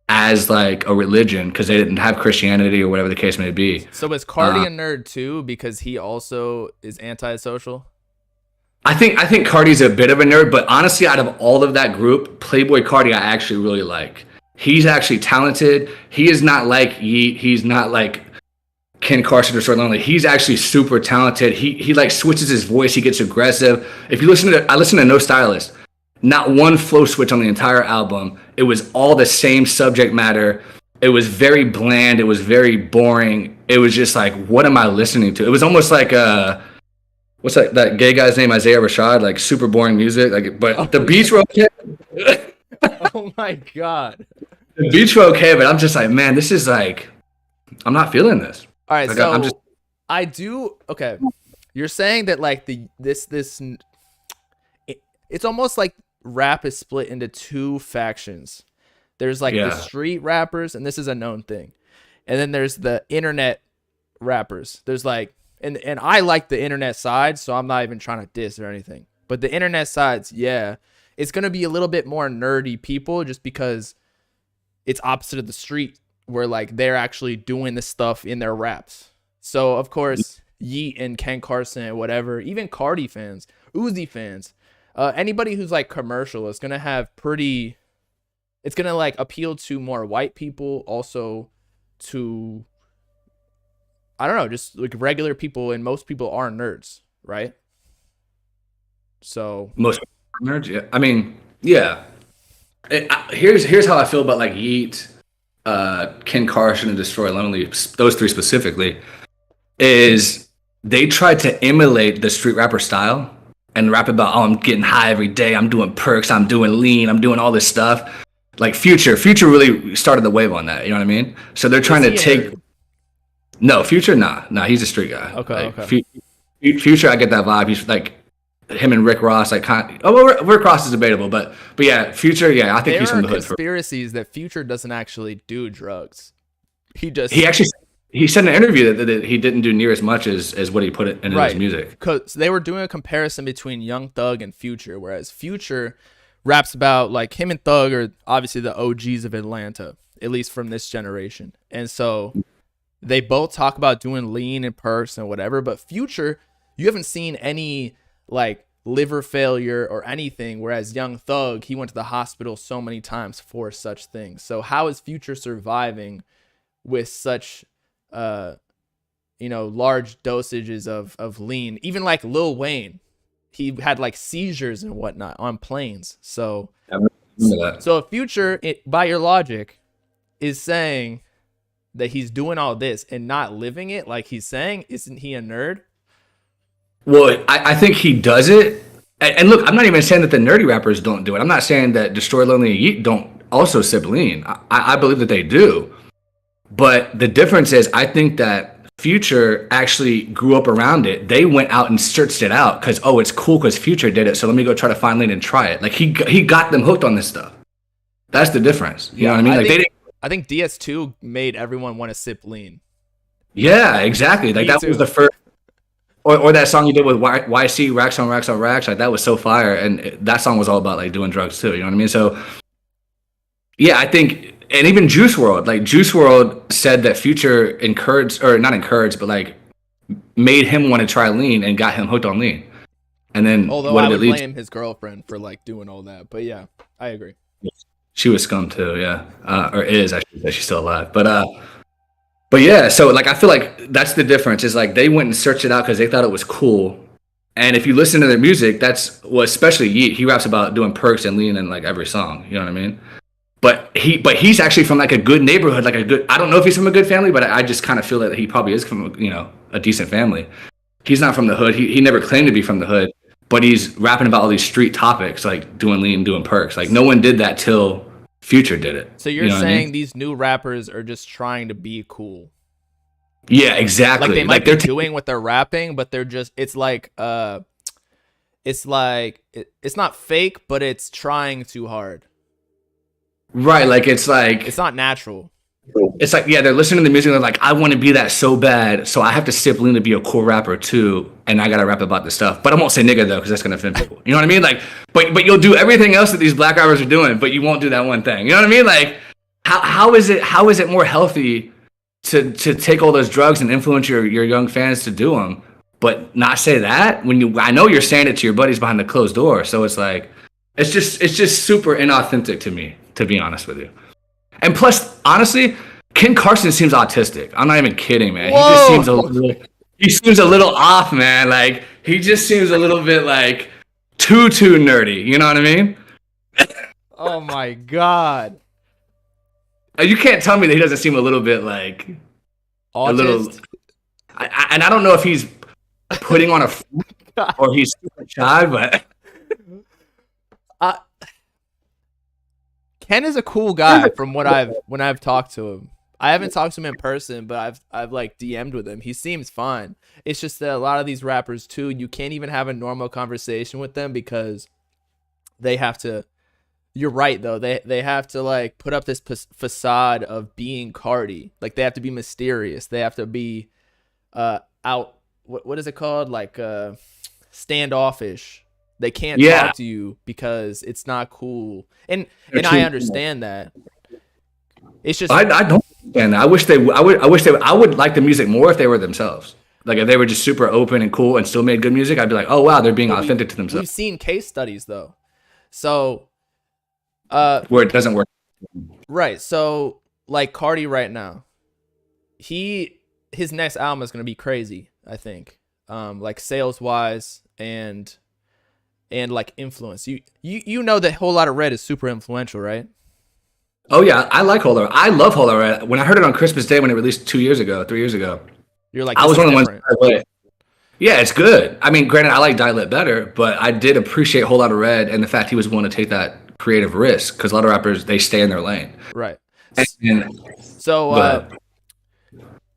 as like a religion because they didn't have Christianity or whatever the case may be. So is Carti a nerd too because he also is antisocial? I think Carti's a bit of a nerd, but honestly, out of all of that group, Playboy Carti I actually really like. He's actually talented. He is not like Yeet. He's not like Ken Carson or Lonely. He's actually super talented. He like switches his voice. He gets aggressive. If you I listen to No Stylist. Not one flow switch on the entire album. It was all the same subject matter. It was very bland. It was very boring. It was just like, what am I listening to? It was almost like what's that gay guy's name, Isaiah Rashad? Like super boring music. Like, but the beats were okay. Oh my god. The beats were okay, but I'm just like, man, this is like, I'm not feeling this. All right, like, so okay. You're saying that like it's almost like rap is split into 2 factions. There's like the street rappers, and this is a known thing. And then there's the internet rappers. There's like, and I like the internet side, so I'm not even trying to diss or anything. But the internet sides, yeah, it's going to be a little bit more nerdy people just because it's opposite of the street where like they're actually doing this stuff in their raps. So of course, Yeet and Ken Carson and whatever, even Carti fans, Uzi fans, anybody who's like commercial is going to have it's going to like appeal to more white people, also to, I don't know, just like regular people, and most people are nerds, right? So most nerds, yeah. I mean, yeah. Here's how I feel about like Yeet, Ken Carson, and Destroy Lonely. Those 3 specifically, is they tried to emulate the street rapper style and rap about, oh, I'm getting high every day, I'm doing perks, I'm doing lean, I'm doing all this stuff. Like Future really started the wave on that. You know what I mean? So they're trying to take. No, Future, nah, he's a street guy. Okay, like, okay. Future, I get that vibe. He's like. Him and Rick Ross, like Rick Ross is debatable, but yeah, Future, yeah, I think he's from the hood. There are conspiracies that Future doesn't actually do drugs. He said in an interview that he didn't do near as much as what he put in his music. Because they were doing a comparison between Young Thug and Future, whereas Future raps about like him and Thug are obviously the OGs of Atlanta, at least from this generation, and so they both talk about doing lean and perks and whatever. But Future, you haven't seen any like liver failure or anything, whereas Young Thug, he went to the hospital so many times for such things. So how is Future surviving with such large dosages of lean? Even like Lil Wayne, he had like seizures and whatnot on planes. So if Future, by your logic, is saying that he's doing all this and not living it like he's saying, isn't he a nerd? Well, I think he does it. And look, I'm not even saying that the nerdy rappers don't do it. I'm not saying that Destroy Lonely and Yeet don't also sip lean. I believe that they do. But the difference is, I think that Future actually grew up around it. They went out and searched it out because, oh, it's cool because Future did it, so let me go try to find lean and try it. Like, he got them hooked on this stuff. That's the difference. You know what I mean? I think DS2 made everyone want to sip lean. Yeah, exactly. Like, that was the first. Or that song you did with YC, Racks on Racks on Racks, like that was so fire, and that song was all about like doing drugs too. You know what I mean? So yeah, I think, and even Juice World, like Juice World said that Future encouraged, or not encouraged, but like made him want to try lean and got him hooked on lean. And then although I would blame his girlfriend for like doing all that, but yeah, I agree. She was scum too, yeah, or is, I should say. She's still alive, but yeah. So like, I feel like that's the difference. Is like they went and searched it out because they thought it was cool. And if you listen to their music, that's what, especially Yeet, he raps about doing perks and lean in like every song. You know what I mean? But he's actually from like a good neighborhood, like a good. I don't know if he's from a good family, but I just kind of feel that he probably is from a decent family. He's not from the hood. He never claimed to be from the hood. But he's rapping about all these street topics, like doing lean, doing perks. Like no one did that till Future did it. So you're saying these new rappers are just trying to be cool? Yeah, exactly. Like they might be doing what they're rapping, but they're just, it's not fake, but it's trying too hard. Right, like it's not natural. It's like, yeah, they're listening to the music and they're like, I want to be that so bad, so I have to sip lean to be a cool rapper too, and I gotta rap about this stuff. But I won't say nigga though, because that's gonna offend people. You know what I mean? Like, but you'll do everything else that these black rappers are doing, but you won't do that one thing. You know what I mean? Like, how is it more healthy to take all those drugs and influence your young fans to do them, but not say that when I know you're saying it to your buddies behind the closed door. So it's like, it's just super inauthentic to me, to be honest with you. And plus, honestly, Ken Carson seems autistic. I'm not even kidding, man. Whoa. He just seems a little off, man. Like he just seems a little bit like too nerdy. You know what I mean? Oh my god. You can't tell me that he doesn't seem a little bit like Autist? a little. And I don't know if he's putting on a front or he's super shy, but Ken is a cool guy from when I've talked to him. I haven't talked to him in person, but I've like DM'd with him. He seems fine. It's just that a lot of these rappers too, you can't even have a normal conversation with them because they have to. You're right though. They have to like put up this facade of being Carti. Like they have to be mysterious. They have to be out. What is it called? Like standoffish. They can't talk to you because it's not cool. And I understand that. It's just I don't understand that. I would like the music more if they were themselves. Like if they were just super open and cool and still made good music, I'd be like, oh wow, they're being authentic to themselves. We've seen case studies though. So where it doesn't work. Right. So like Carti right now, his next album is gonna be crazy, I think. Like sales wise and like influence. You know that Whole Lotta Red is super influential, right? Oh yeah, I like Whole Lotta. I love Whole Lotta Red. When I heard it on Christmas Day when it released 3 years ago, you're like, I was one of the ones. Yeah, it's good. I mean, granted, I like Die-Lit better, but I did appreciate Whole Lotta Red and the fact he was willing to take that creative risk because a lot of rappers, they stay in their lane. Right. So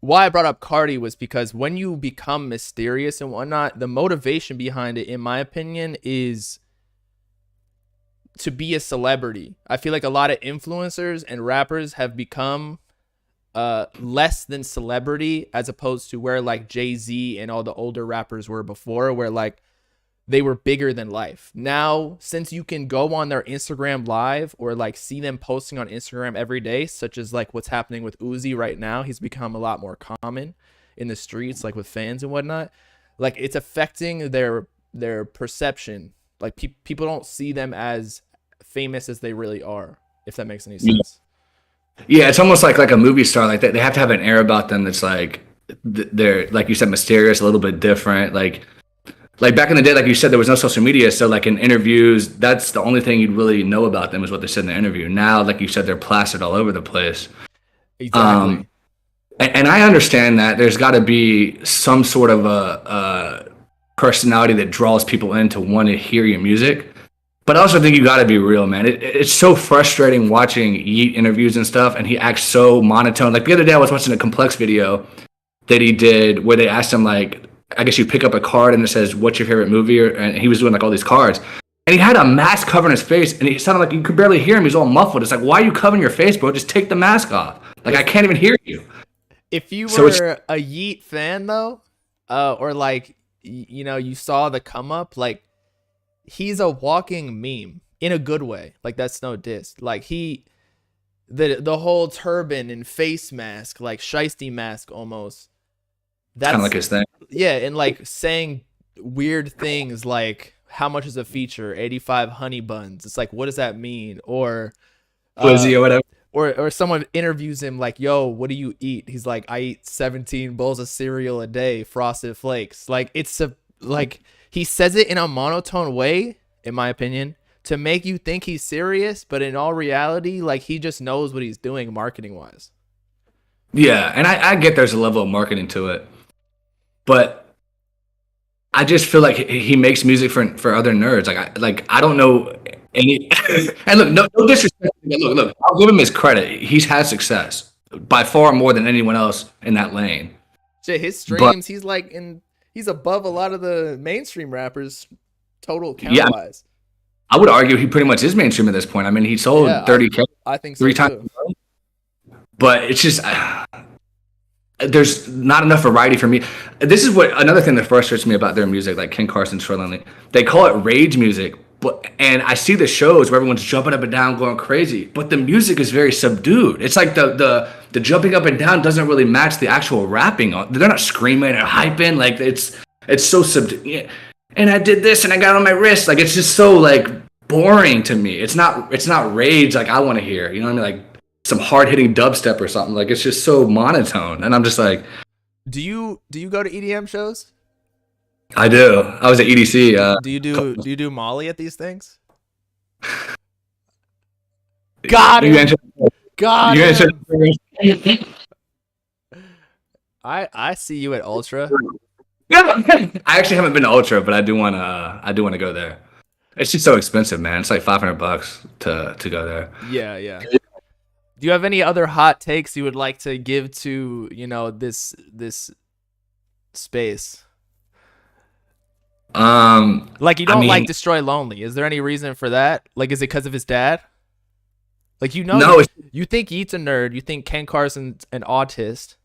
why I brought up Carti was because when you become mysterious and whatnot, the motivation behind it, in my opinion, is to be a celebrity. I feel like a lot of influencers and rappers have become less than celebrity as opposed to where like Jay-Z and all the older rappers were before, where like they were bigger than life. Now, since you can go on their Instagram live or like see them posting on Instagram every day, such as like what's happening with Uzi right now, he's become a lot more common in the streets, like with fans and whatnot. Like it's affecting their perception. Like people don't see them as famous as they really are, if that makes any sense. Yeah, it's almost like a movie star. Like they have to have an air about them that's like they're, like you said, mysterious, a little bit different. Like back in the day, like you said, there was no social media, so like in interviews, that's the only thing you'd really know about them is what they said in the interview. Now, like you said, they're plastered all over the place. Exactly. And I understand that there's got to be some sort of a personality that draws people in to want to hear your music. But I also think you got to be real, man. It's so frustrating watching Yeet interviews and stuff, and he acts so monotone. Like the other day, I was watching a Complex video that he did where they asked him, like, I guess you pick up a card and it says, what's your favorite movie? And he was doing like all these cards. And he had a mask covering his face, and he sounded like you could barely hear him. He's all muffled. It's like, why are you covering your face, bro? Just take the mask off. Like, I can't even hear you. If you were a Yeet fan, though, or like you saw the come up. Like, he's a walking meme in a good way. Like, that's no diss. Like, the whole turban and face mask, like shiesty mask almost. That's kind of like his thing. Yeah, and like saying weird things like, how much is a feature? 85 honey buns. It's like, what does that mean? Or Flizzy or whatever. Or someone interviews him like, yo, what do you eat? He's like, I eat 17 bowls of cereal a day, Frosted Flakes. Like, like he says it in a monotone way, in my opinion, to make you think he's serious, but in all reality, like, he just knows what he's doing marketing wise. Yeah, and I get there's a level of marketing to it, but I just feel like he makes music for other nerds. I don't know any. And look, no disrespect. Look, I'll give him his credit. He's had success by far more than anyone else in that lane. Shit, his streams, he's above a lot of the mainstream rappers, total count wise. I would argue he pretty much is mainstream at this point. I mean, he sold 30K. I think so 3 times. But it's just there's not enough variety for me. This is another thing that frustrates me about their music, like Ken Carson, Troy Lindley. They call it rage music, and I see the shows where everyone's jumping up and down, going crazy, but the music is very subdued. It's like the jumping up and down doesn't really match the actual rapping. They're not screaming or hyping. Like, it's so subdued. Yeah. And I did this and I got on my wrist. Like, it's just so like boring to me. It's not rage like I want to hear. You know what I mean? Like some hard hitting dubstep or something. Like, it's just so monotone. And I'm just like, do you go to EDM shows? I do. I was at EDC. Do you do Molly at these things? Got him. Got him. I see you at Ultra. I actually haven't been to Ultra, but I do want to go there. It's just so expensive, man. It's like $500 to go there. Yeah. Do you have any other hot takes you would like to give to, this space? Like, you don't like Destroy Lonely. Is there any reason for that? Like, is it because of his dad? Like, no, you think Yeat's a nerd. You think Ken Carson's an autist.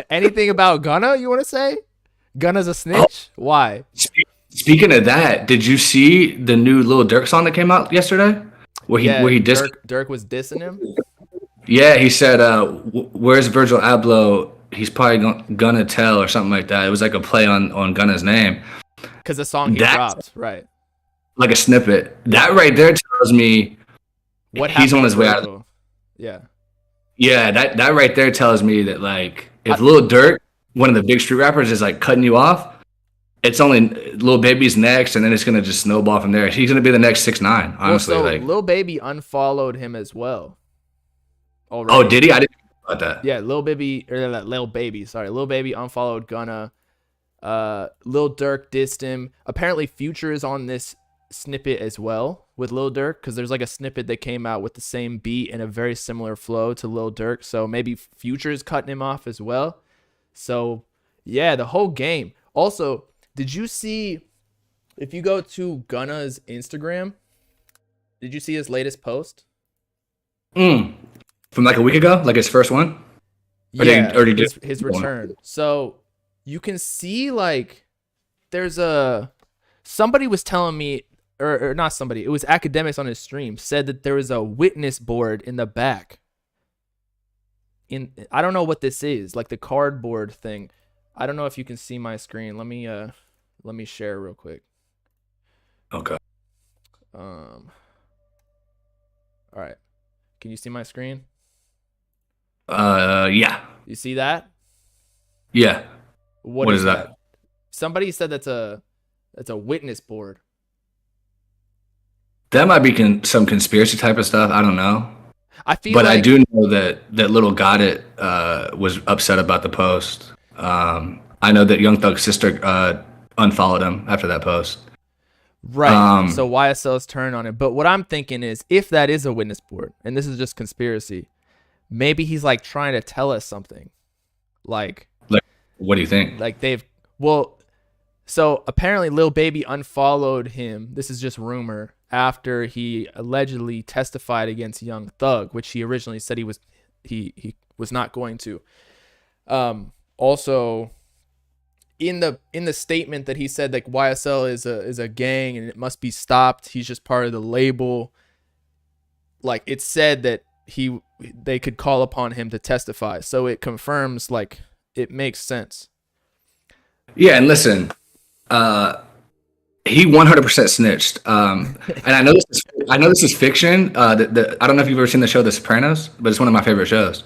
Anything about Gunna you want to say? Gunna's a snitch? Why? Speaking of that, did you see the new Lil Durk song that came out yesterday? Where he dissed Durk was dissing him? Yeah, he said, where's Virgil Abloh? He's probably gonna tell or something like that. It was like a play on Gunna's name. Because the song he dropped, right? Like a snippet. That right there tells me he's on his way out of it. Yeah. Yeah, that right there tells me that, like, if Lil Durk, one of the big street rappers, is like cutting you off, it's only Lil Baby's next, and then it's gonna just snowball from there. He's gonna be the next 6ix9ine, honestly. Well, so Lil Baby unfollowed him as well. Already. Oh, did he? I didn't know about that. Yeah, Lil Baby unfollowed Gunna. Lil Durk dissed him. Apparently, Future is on this snippet as well with Lil Durk, because there's like a snippet that came out with the same beat and a very similar flow to Lil Durk. So maybe Future is cutting him off as well. So yeah, the whole game. Also, did you see, if you go to Gunna's Instagram, did you see his latest post? From like a week ago, like his first one? His return. So you can see, like, somebody was telling me, or not somebody, it was academics on his stream, said that there was a witness board in the back. I don't know what this is, like the cardboard thing. I don't know if you can see my screen. Let me share real quick. Okay. All right. Can you see my screen? Yeah. You see that? Yeah. What is that? Somebody said that's a witness board. That might be some conspiracy type of stuff. I don't know. But I do know that Little Got It was upset about the post. I know that Young Thug's sister unfollowed him after that post. Right. So YSL's turn on it. But what I'm thinking is, if that is a witness board, and this is just conspiracy, maybe he's like trying to tell us something. Like what do you think? Like so apparently Lil Baby unfollowed him. This is just rumor, after he allegedly testified against Young Thug, which he originally said he was not going to. Also, in the statement that he said, like, YSL is a gang and it must be stopped. He's just part of the label. Like, it said that they could call upon him to testify. So it confirms, like, it makes sense. Yeah, and listen, he 100% snitched. And I know this is fiction. I don't know if you've ever seen the show The Sopranos, but it's one of my favorite shows.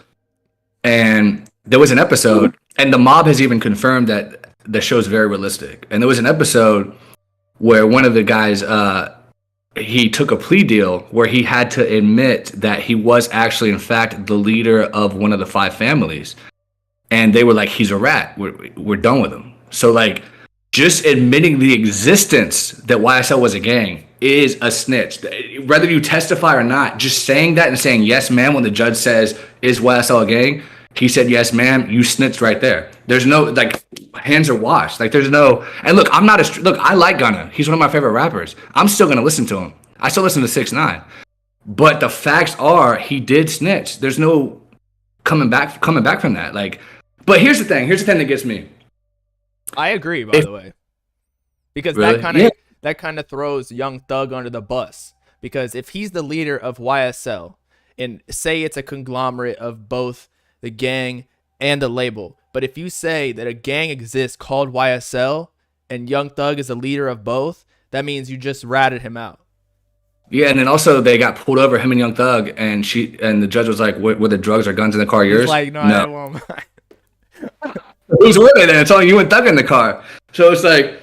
And there was an episode, and the mob has even confirmed that the show's very realistic. And there was an episode where one of the guys, he took a plea deal where he had to admit that he was actually, in fact, the leader of one of the 5 families. And they were like, he's a rat. We're done with him. So, like, just admitting the existence that YSL was a gang is a snitch. Whether you testify or not, just saying that and saying, yes, ma'am, when the judge says, is YSL a gang? He said, yes, ma'am, you snitched right there. There's no, like, hands are washed. Like, there's no, and look, I like Gunna. He's one of my favorite rappers. I'm still going to listen to him. I still listen to 6ix9ine. But the facts are, he did snitch. There's no coming back from that. Like, but here's the thing that gets me. I agree, by the way, because really? that kind of throws Young Thug under the bus. Because if he's the leader of YSL, and say it's a conglomerate of both the gang and the label, but if you say that a gang exists called YSL and Young Thug is the leader of both, that means you just ratted him out. Yeah, and then also they got pulled over, him and Young Thug, and the judge was like, "Were the drugs or guns in the car yours?" He's like, no. I won't. Who's with it then? It's only you and Thug in the car. So it's like,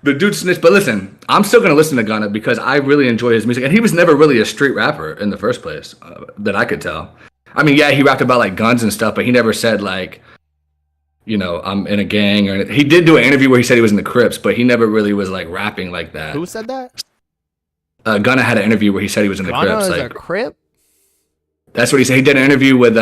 the dude snitched. But listen, I'm still going to listen to Gunna because I really enjoy his music. And he was never really a street rapper in the first place, that I could tell. I mean, yeah, he rapped about, like, guns and stuff, but he never said, like, you know, I'm in a gang or anything. He did do an interview where he said he was in the Crips, but he never really was, like, rapping like that. Who said that? Gunna had an interview where he said he was in the Crips. Gunna is like, a Crip? That's what he said. He did an interview with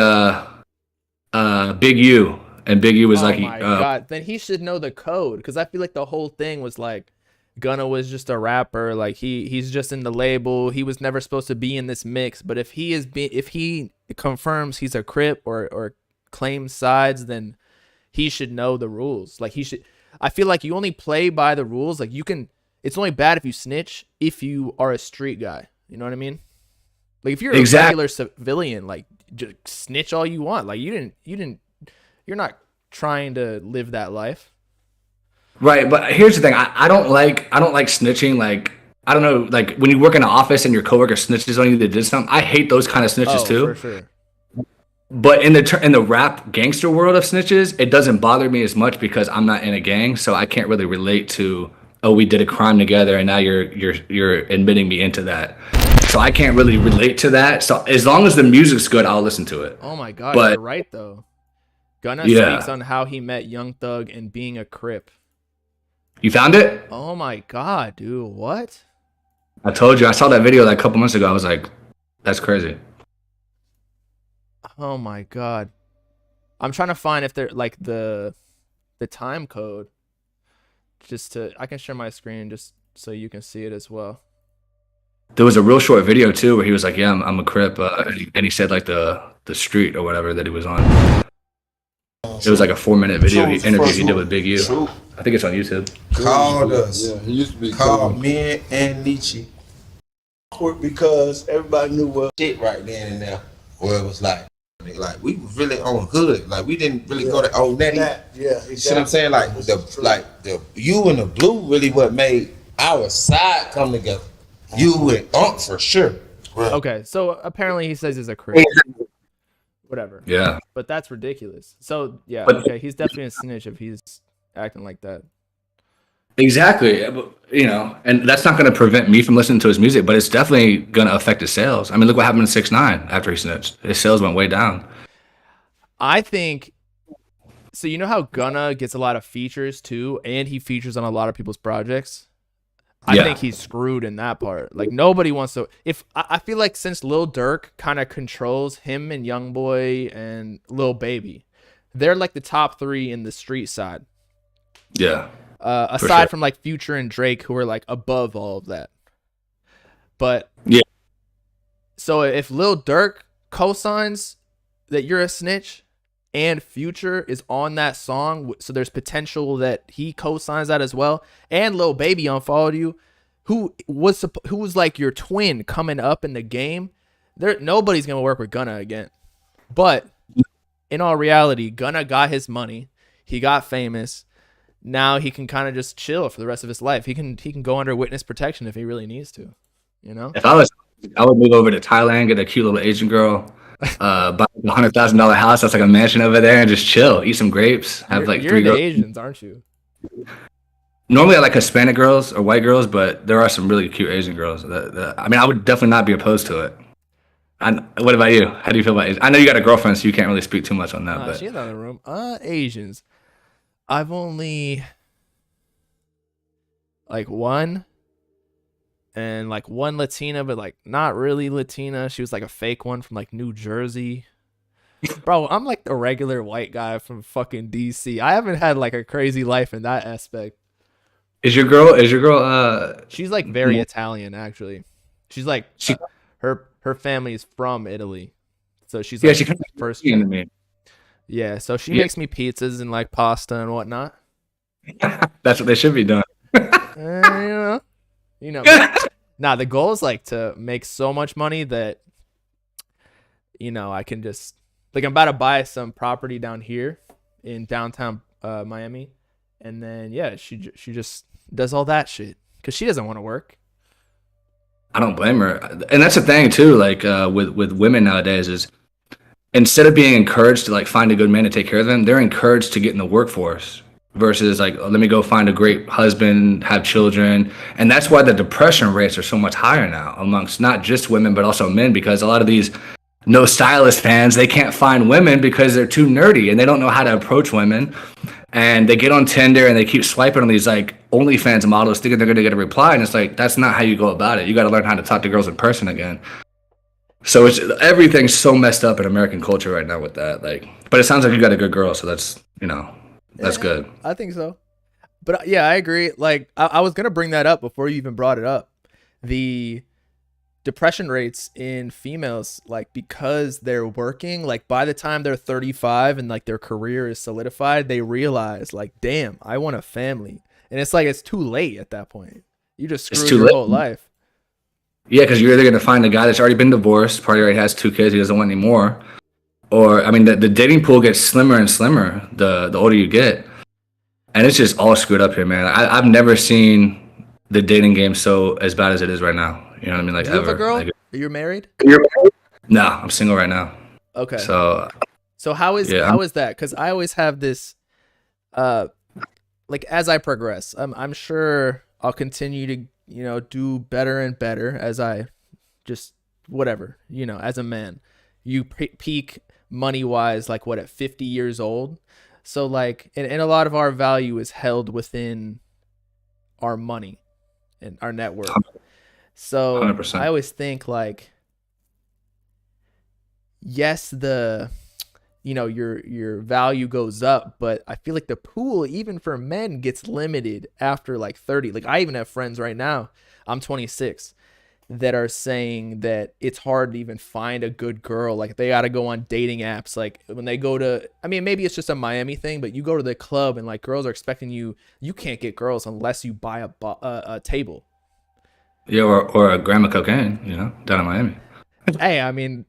Big U. And Big U was oh like, my God. Then he should know the code, because I feel like the whole thing was like Gunna was just a rapper. Like he's just in the label. He was never supposed to be in this mix. But if he confirms he's a Crip or claims sides, then he should know the rules. Like I feel like you only play by the rules. Like it's only bad if you snitch if you are a street guy. You know what I mean? Like if you're a regular civilian, like just snitch all you want. Like you're not trying to live that life. Right, but here's the thing. I don't like snitching. Like, I don't know, like when you work in an office and your coworker snitches on you that did something, I hate those kind of snitches too. For sure. But in the rap gangster world of snitches, it doesn't bother me as much because I'm not in a gang, so I can't really relate to, oh, we did a crime together and now you're admitting me into that. So I can't really relate to that. So as long as the music's good, I'll listen to it. Oh my God, you're right though. Gunna speaks on how he met Young Thug and being a Crip. You found it? Oh my God, dude. What? I told you. I saw that video like a couple months ago. I was like, that's crazy. Oh my God. I'm trying to find if they're like the time code. I can share my screen just so you can see it as well. There was a real short video too where he was like, yeah, I'm a Crip. And he said like the street or whatever that he was on. It was like a 4-minute video interview he did with Big U. I think it's on YouTube. Called us. Yeah, he used to be called me and Nietzsche. Because everybody knew what shit right then and there. Where it was like we was really on hood. Like we didn't really go to old Nettie. Yeah, exactly. You see what I'm saying? Like the you and the blue really what made our side come together. You and Unc for sure. Right. Okay, so apparently he says he's a Crip. Whatever. Yeah. But that's ridiculous. So yeah, okay, he's definitely a snitch if he's acting like that. Exactly. You know, and that's not going to prevent me from listening to his music, but it's definitely going to affect his sales. I mean, look what happened to 6ix9ine after he snitched. His sales went way down. I think so. You know how Gunna gets a lot of features too, and he features on a lot of people's projects. I think he's screwed in that part. Like nobody wants to. I feel like since Lil Durk kind of controls him and Youngboy and Lil Baby, they're like the top 3 in the street side. Yeah. Aside from like Future and Drake, who are like above all of that. But yeah. So if Lil Durk co-signs that you're a snitch, and Future is on that song, so there's potential that he co-signs that as well. And Lil Baby unfollowed you, who was like your twin coming up in the game. Nobody's gonna work with Gunna again. But in all reality, Gunna got his money. He got famous. Now he can kind of just chill for the rest of his life. He can go under witness protection if he really needs to. You know. If I would move over to Thailand, get a cute little Asian girl, buy a $100,000 house that's like a mansion over there, and just chill, eat some grapes, have like you're 3 the girls. Asians, aren't you? Normally I like Hispanic girls or white girls, but there are some really cute Asian girls. I mean, I would definitely not be opposed to it. What about you? How do you feel about Asian? I know you got a girlfriend, so you can't really speak too much on that. But she's in the room. Asians. I've only like one. And like one Latina, but like not really Latina. She was like a fake one from like New Jersey. Bro, I'm like the regular white guy from fucking DC. I haven't had like a crazy life in that aspect. Is your girl She's like very Italian actually. She's like her family is from Italy. So she's like she kind of first to me. Yeah, so she makes me pizzas and like pasta and whatnot. That's what they should be doing. You know, nah, the goal is like to make so much money that, you know, I can just like, I'm about to buy some property down here in downtown Miami. And then, yeah, she just does all that shit because she doesn't want to work. I don't blame her. And that's the thing too, like with women nowadays is instead of being encouraged to like find a good man to take care of them, they're encouraged to get in the workforce. Versus like, let me go find a great husband, have children. And that's why the depression rates are so much higher now amongst not just women, but also men, because a lot of these no stylist fans, they can't find women because they're too nerdy and they don't know how to approach women. And they get on Tinder and they keep swiping on these like OnlyFans models thinking they're going to get a reply. And it's like, that's not how you go about it. You got to learn how to talk to girls in person again. So everything's so messed up in American culture right now with that. Like, but it sounds like you got a good girl. So that's, you know. That's good. I think so. But yeah, I agree. Like I was going to bring that up before you even brought it up. The depression rates in females, like because they're working, like by the time they're 35 and like their career is solidified, they realize like, damn, I want a family. And it's like, it's too late at that point. You just screwed your whole life. Yeah, because you're either going to find a guy that's already been divorced, probably already has 2 kids, he doesn't want any more. Or, I mean, the dating pool gets slimmer and slimmer the older you get. And it's just all screwed up here, man. I've never seen the dating game so as bad as it is right now. You know what I mean? Like, Do you ever. have a girl? Like, Are you married? No, I'm single right now. Okay. So how is that? Because I always have this, like as I progress, I'm sure I'll continue to, you know, do better and better as I just whatever, you know, as a man. You peak money wise, like what, at 50 years old? So like, and a lot of our value is held within our money and our net worth. So 100%. I always think like, yes, you know, your value goes up, but I feel like the pool, even for men, gets limited after like 30. Like I even have friends right now, I'm 26, that are saying that it's hard to even find a good girl. Like they got to go on dating apps. Like when they go to, I mean, maybe it's just a Miami thing, but you go to the club and like girls are expecting you can't get girls unless you buy a table. Yeah, or a gram of cocaine, you know, down in Miami. Hey, I mean,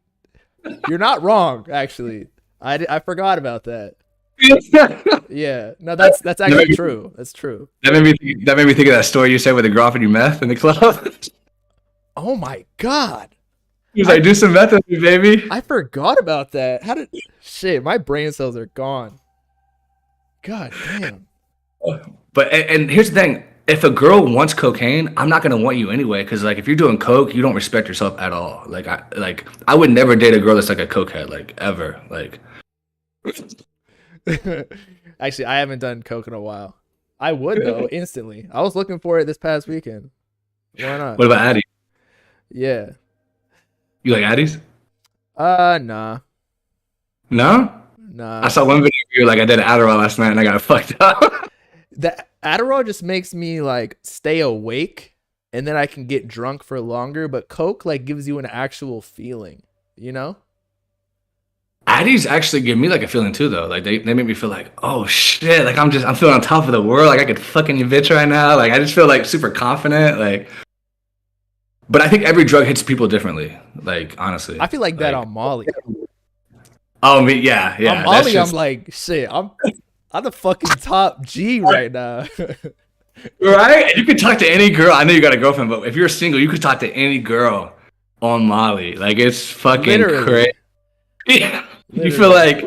you're not wrong, actually. I forgot about that. Yeah, no, that's actually true. That's true. That made me think of that story you said with the girl offered you meth in the club. Oh my god. He was like, do some meth with me, baby. I forgot about that. Shit, my brain cells are gone. God damn. But and here's the thing. If a girl wants cocaine, I'm not gonna want you anyway. Because like, if you're doing coke, you don't respect yourself at all. Like I would never date a girl that's like a cokehead, like ever. Like, actually, I haven't done coke in a while. I would though, instantly. I was looking for it this past weekend. Why not? What about Addy? Yeah. You like Addies? Nah. No? Nah. I saw one video of you like I did Adderall last night and I got fucked up. The Adderall just makes me like stay awake and then I can get drunk for longer, but coke like gives you an actual feeling, you know? Addies actually give me like a feeling too, though. Like they make me feel like, oh shit, like I'm feeling on top of the world. Like I could fucking you bitch right now. Like I just feel like super confident. Like, but I think every drug hits people differently. Like honestly, I feel like that on Molly. Oh, me, yeah. On Molly, I'm like, shit. I'm the fucking top G right now. Right? You could talk to any girl. I know you got a girlfriend, but if you're single, you could talk to any girl on Molly. Like it's fucking crazy. Yeah. You feel like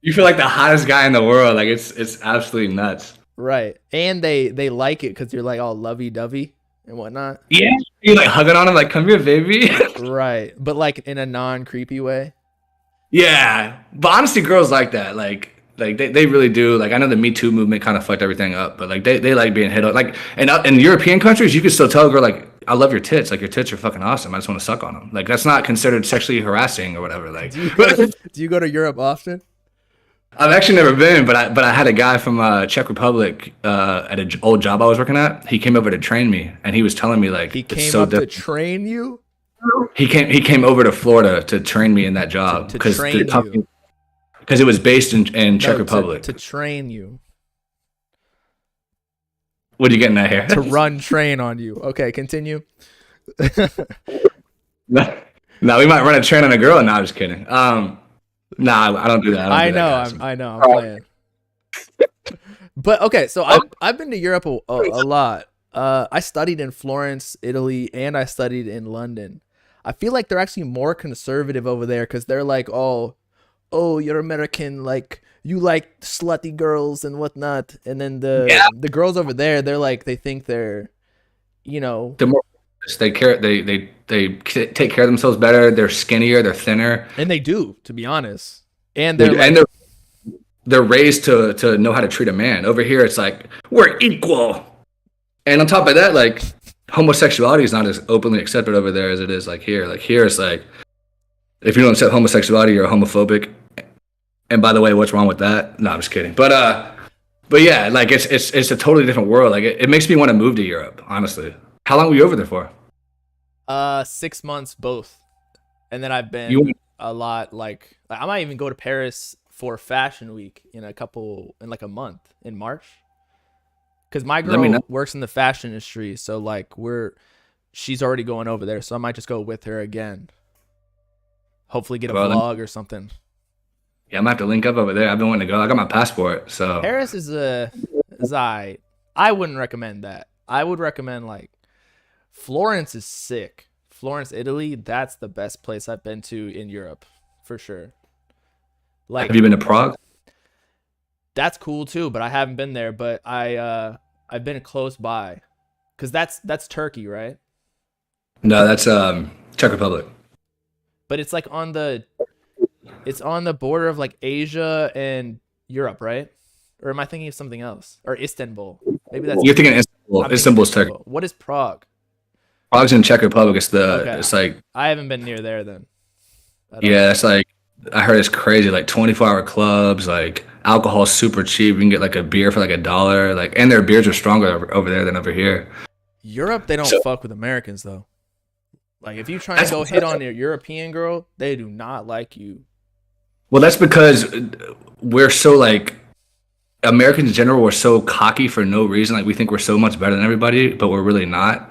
the hottest guy in the world. Like it's absolutely nuts. Right. And they like it because you're like all lovey-dovey and whatnot. Yeah. You're like hugging on him, like, come here, baby. Right. But like in a non-creepy way. Yeah. But honestly, girls like that. Like they really do. Like I know the Me Too movement kind of fucked everything up, but like they like being hit up. Like in European countries, you could still tell a girl like, I love your tits. Like your tits are fucking awesome. I just want to suck on them. Like that's not considered sexually harassing or whatever. Like, do you go to Europe often? I've actually never been, but I had a guy from Czech Republic at an old job I was working at. He came over to train me, and he was telling me like he came up to train you. He came over to Florida to train me in that job because it was based in Czech Republic. To train you. What are you getting at here? To run train on you. Okay, continue. No, we might run a train on a girl. No, I'm just kidding. Nah, I don't do that. I know. I'm playing. But okay, so I've been to Europe a lot. I studied in Florence, Italy, and I studied in London. I feel like they're actually more conservative over there because they're like, oh, you're American, like you like slutty girls and whatnot. And then the girls over there, they're like, they think they're, They're more. They take care of themselves better. They're skinnier. They're thinner. And they do, to be honest. And they're raised to know how to treat a man. Over here, it's like we're equal. And on top of that, like homosexuality is not as openly accepted over there as it is like here. Like here, it's like if you don't accept homosexuality, you're homophobic. And by the way, what's wrong with that? No, I'm just kidding. But yeah, like it's a totally different world. Like it makes me want to move to Europe, honestly. How long were you over there for? 6 months both. And then I've been a lot like I might even go to Paris for Fashion Week in like a month in March. Cuz my girl works in the fashion industry, so like she's already going over there, so I might just go with her again. Hopefully get a vlog or something. Yeah, I might have to link up over there. I've been wanting to go. I got my passport, so Paris is I wouldn't recommend that. I would recommend like Florence is sick. Florence, Italy, that's the best place I've been to in Europe, for sure. Like, have you been to Prague? That's cool too, but I haven't been there. But I've been close by, cause that's Turkey, right? No, that's Czech Republic. But it's like on the border of like Asia and Europe, right? Or am I thinking of something else? Or Istanbul? Maybe that's. You're thinking Istanbul. Istanbul's Turkey. What is Prague? Prague's in Czech Republic. It's like I haven't been near there then. Yeah, it's like I heard it's crazy. Like 24-hour clubs, like alcohol's super cheap. You can get like a beer for like $1. Like, and their beers are stronger over there than over here. Europe, they don't fuck with Americans though. Like if you try to go hit on your European girl, they do not like you. Well, that's because we're so like Americans in general. We're so cocky for no reason. Like we think we're so much better than everybody, but we're really not.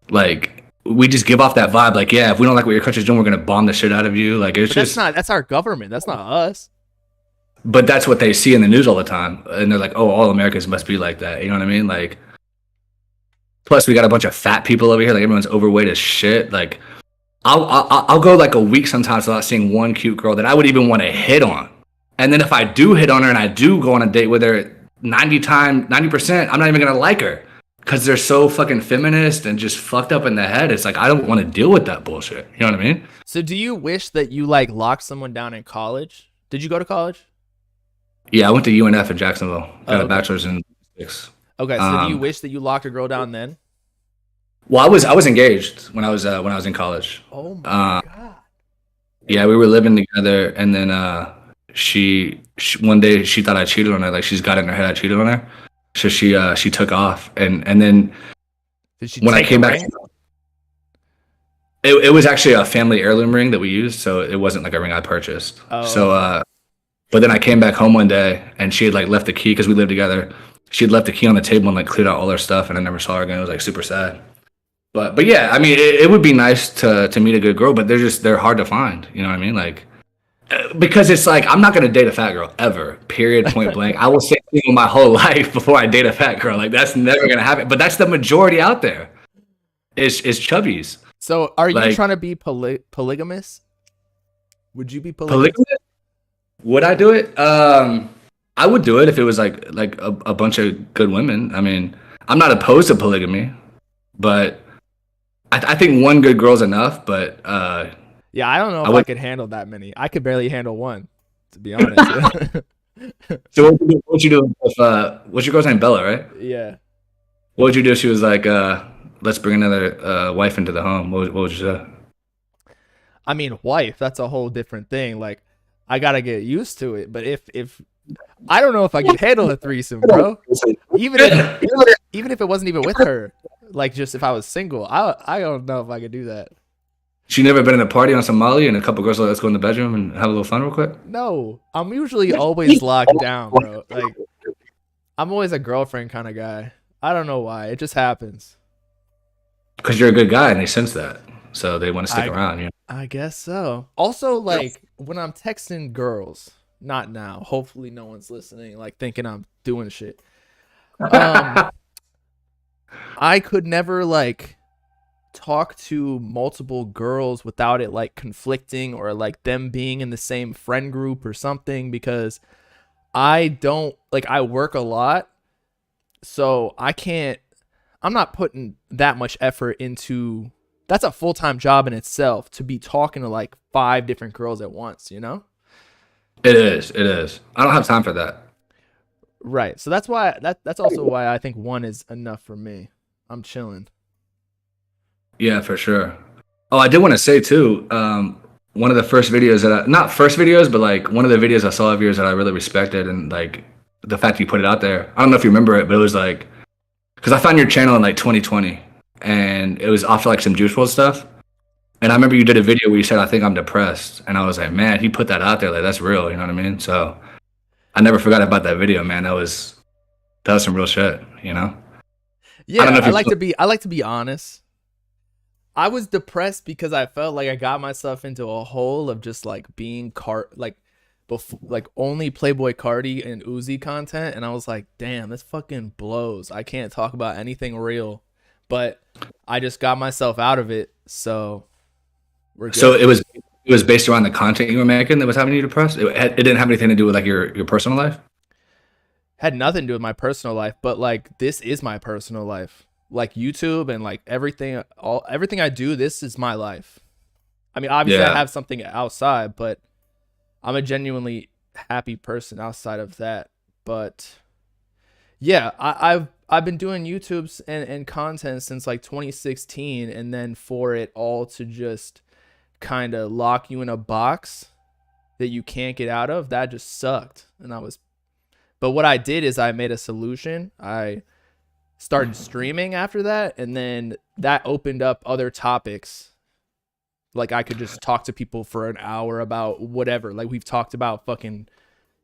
Like we just give off that vibe. Like, yeah, if we don't like what your country's doing, we're gonna bomb the shit out of you. Like it's just that's our government. That's not us. But that's what they see in the news all the time, and they're like, "Oh, all Americans must be like that." You know what I mean? Like, plus we got a bunch of fat people over here. Like everyone's overweight as shit. Like, I'll go like a week sometimes without seeing one cute girl that I would even want to hit on. And then if I do hit on her and I do go on a date with her, 90%, I'm not even gonna like her because they're so fucking feminist and just fucked up in the head. It's like I don't want to deal with that bullshit. You know what I mean? So do you wish that you like locked someone down in college? Did you go to college? Yeah, I went to UNF in Jacksonville. Got a bachelor's in physics. Okay, so do you wish that you locked a girl down then? Well, I was engaged when I was in college. Oh my god. Yeah, we were living together, and then she one day she thought I cheated on her. Like she's got it in her head I cheated on her, so she took off, and then when I came back, it was actually a family heirloom ring that we used, so it wasn't like a ring I purchased. So But then I came back home one day and she had like left the key because we lived together. She had left the key on the table and like cleared out all her stuff, and I never saw her again. It was like super sad. But yeah, I mean, it would be nice to meet a good girl, but they're hard to find. You know what I mean? Like, because it's like I'm not gonna date a fat girl ever. Period. Point blank. I will stay single my whole life before I date a fat girl. Like that's never gonna happen. But that's the majority out there. Is chubbies. So are you like, trying to be polygamous? Would you be polygamous? Would I do it? I would do it if it was like a bunch of good women. I mean, I'm not opposed to polygamy, but I think one good girl's enough. But yeah, I don't know if I could handle that many. I could barely handle one, to be honest. So what would you do if what's your girl's name? Bella, right? Yeah. What would you do if she was like, let's bring another wife into the home? What would you say? I mean, wife, that's a whole different thing. Like, I gotta get used to it. But if I don't know if I could handle a threesome, bro. Even if it wasn't even with her, like just if I was single, I don't know if I could do that. She never been in a party on some Molly and a couple girls like, let's go in the bedroom and have a little fun real quick? No, I'm usually always locked down, bro. Like, I'm always a girlfriend kind of guy. I don't know why. It just happens. Because you're a good guy and they sense that. So they want to stick around. You know? I guess so. Also, like, when I'm texting girls, not now. Hopefully no one's listening, like, thinking I'm doing shit. I could never, like, talk to multiple girls without it like conflicting or like them being in the same friend group or something, because I work a lot, so I'm not putting that much effort into, that's a full-time job in itself to be talking to like 5 different girls at once, you know? It is. I don't have time for that. Right. So that's why that's also why I think one is enough for me. I'm chilling. Yeah, for sure. Oh, I did want to say too, one of the first videos not first videos, but like one of the videos I saw of yours that I really respected, and like the fact that you put it out there. I don't know if you remember it, but it was like, because I found your channel in like 2020 and it was after like some Juice WRLD stuff. And I remember you did a video where you said, I think I'm depressed. And I was like, man, he put that out there. Like, that's real. You know what I mean? So I never forgot about that video, man. That was some real shit, you know? Yeah, I like to be honest. I was depressed because I felt like I got myself into a hole of just like being only Playboy Carti and Uzi content, and I was like, damn, this fucking blows. I can't talk about anything real, but I just got myself out of it, so we're good. So it was based around the content you were making that was having you depressed? It didn't have anything to do with like your personal life? Had nothing to do with my personal life, but like this is my personal life. Like YouTube and like everything I do, this is my life. I mean, obviously I have something outside, but I'm a genuinely happy person outside of that. But yeah, I've been doing YouTubes and content since like 2016, and then for it all to just kind of lock you in a box that you can't get out of, that just sucked. But what I did is I made a solution. I started streaming after that, and then that opened up other topics. Like I could just talk to people for an hour about whatever. Like we've talked about fucking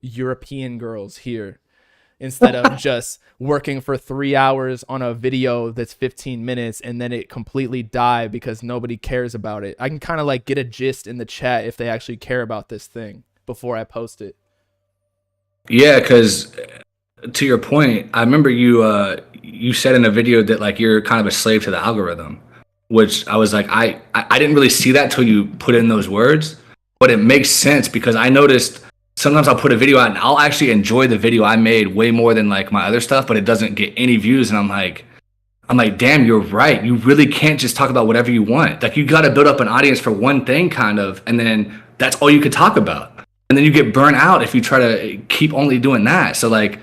European girls here, instead of just working for 3 hours on a video that's 15 minutes and then it completely die because nobody cares about it. I can kind of like get a gist in the chat if they actually care about this thing before I post it. Yeah, because to your point, I remember you said in a video that like you're kind of a slave to the algorithm, which I was like, I didn't really see that till you put in those words, but it makes sense because I noticed sometimes I'll put a video out and I'll actually enjoy the video I made way more than like my other stuff, but it doesn't get any views. And I'm like, damn, you're right. You really can't just talk about whatever you want. Like you got to build up an audience for one thing kind of, and then that's all you could talk about. And then you get burnt out if you try to keep only doing that. So like,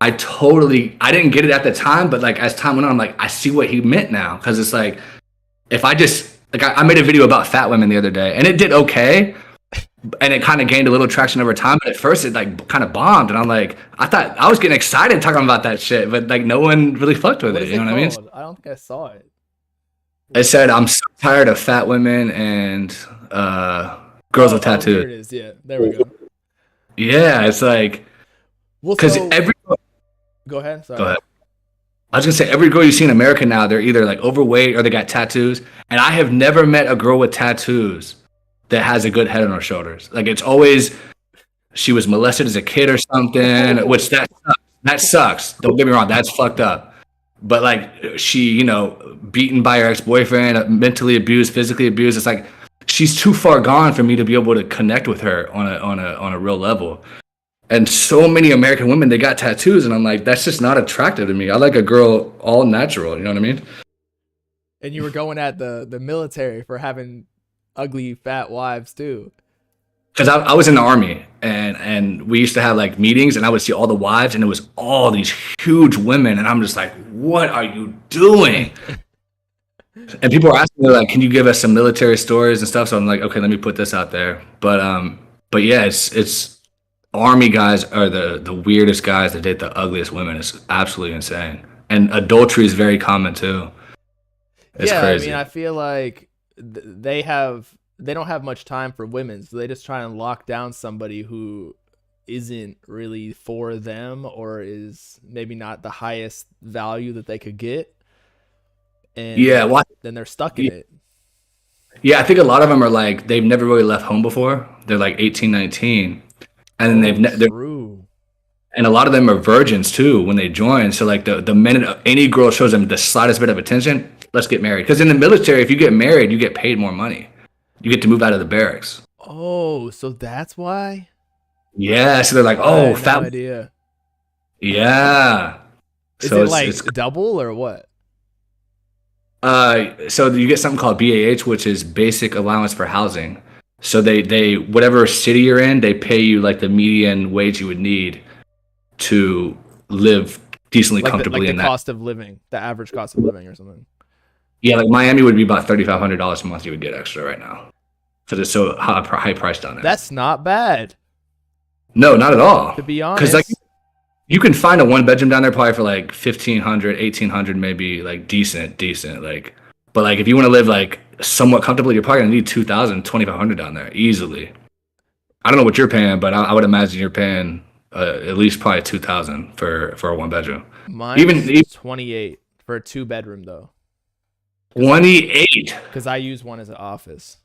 I didn't get it at the time, but like as time went on, I'm like, I see what he meant now. Cause it's like, if I just, like I made a video about fat women the other day and it did okay. And it kind of gained a little traction over time. But at first it like kind of bombed. And I'm like, I thought I was getting excited talking about that shit, but like no one really fucked with it. You know what I mean? I don't think I saw it. It said, I'm so tired of fat women and girls with tattoos. There it is. Yeah, there we go. Yeah, it's like Well, because so, every go ahead. Sorry. go ahead. I was gonna say every girl you see in America now, they're either like overweight or they got tattoos. And I have never met a girl with tattoos that has a good head on her shoulders. Like it's always she was molested as a kid or something, which that sucks. Don't get me wrong, that's fucked up. But like she, beaten by her ex-boyfriend, mentally abused, physically abused. It's like she's too far gone for me to be able to connect with her on a real level. And so many American women, they got tattoos, and I'm like, that's just not attractive to me. I like a girl all natural. You know what I mean? And you were going at the military for having ugly fat wives too. Because I was in the army, and we used to have like meetings, and I would see all the wives, and it was all these huge women, and I'm just like, what are you doing? And people are asking me like, can you give us some military stories and stuff? So I'm like, okay, let me put this out there. But yeah, it's army guys are the weirdest guys that date the ugliest women. It's absolutely insane, and adultery is very common too. It's crazy. I mean, I feel like they don't have much time for women, so they just try and lock down somebody who isn't really for them or is maybe not the highest value that they could get. And then they're stuck in it. Yeah, I think a lot of them are like they've never really left home before. They're like 18, 19. And then and a lot of them are virgins too when they join. So like the minute any girl shows them the slightest bit of attention, let's get married. Because in the military, if you get married, you get paid more money. You get to move out of the barracks. Oh, so that's why? Yeah. So they're like, oh, fat. No idea. Yeah. Is it like double or what? So you get something called BAH, which is basic allowance for housing. So they whatever city you're in, they pay you like the median wage you would need to live decently comfortably in that. Cost of living, the average cost of living or something. Yeah, like Miami would be about $3,500 a month you would get extra right now. Because it's so high priced down there. That's not bad. No, not at all. To be honest. Because like you can find a one bedroom down there probably for like $1,500, $1,800 maybe, like decent. Like, but like if you want to live like somewhat comfortably, you're probably gonna need $2,000, $2,500 down there easily. I don't know what you're paying, but I would imagine you're paying at least probably $2,000 for a one bedroom. Mine is 28 for a 2-bedroom though. 28. Because I use one as an office.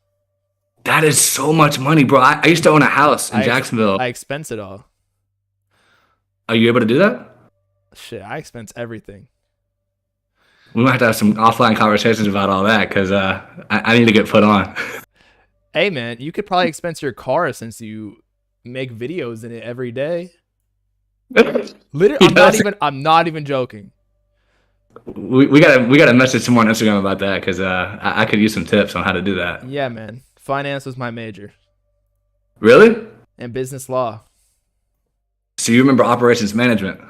That is so much money, bro. I used to own a house in Jacksonville. I expense it all. Are you able to do that? Shit, I expense everything. We might have to have some offline conversations about all that because I need to get put on. Hey, man, you could probably expense your car since you make videos in it every day. Literally, I'm not even joking. We gotta message someone on Instagram about that because I could use some tips on how to do that. Yeah, man. Finance was my major. Really? And business law. So you remember operations management?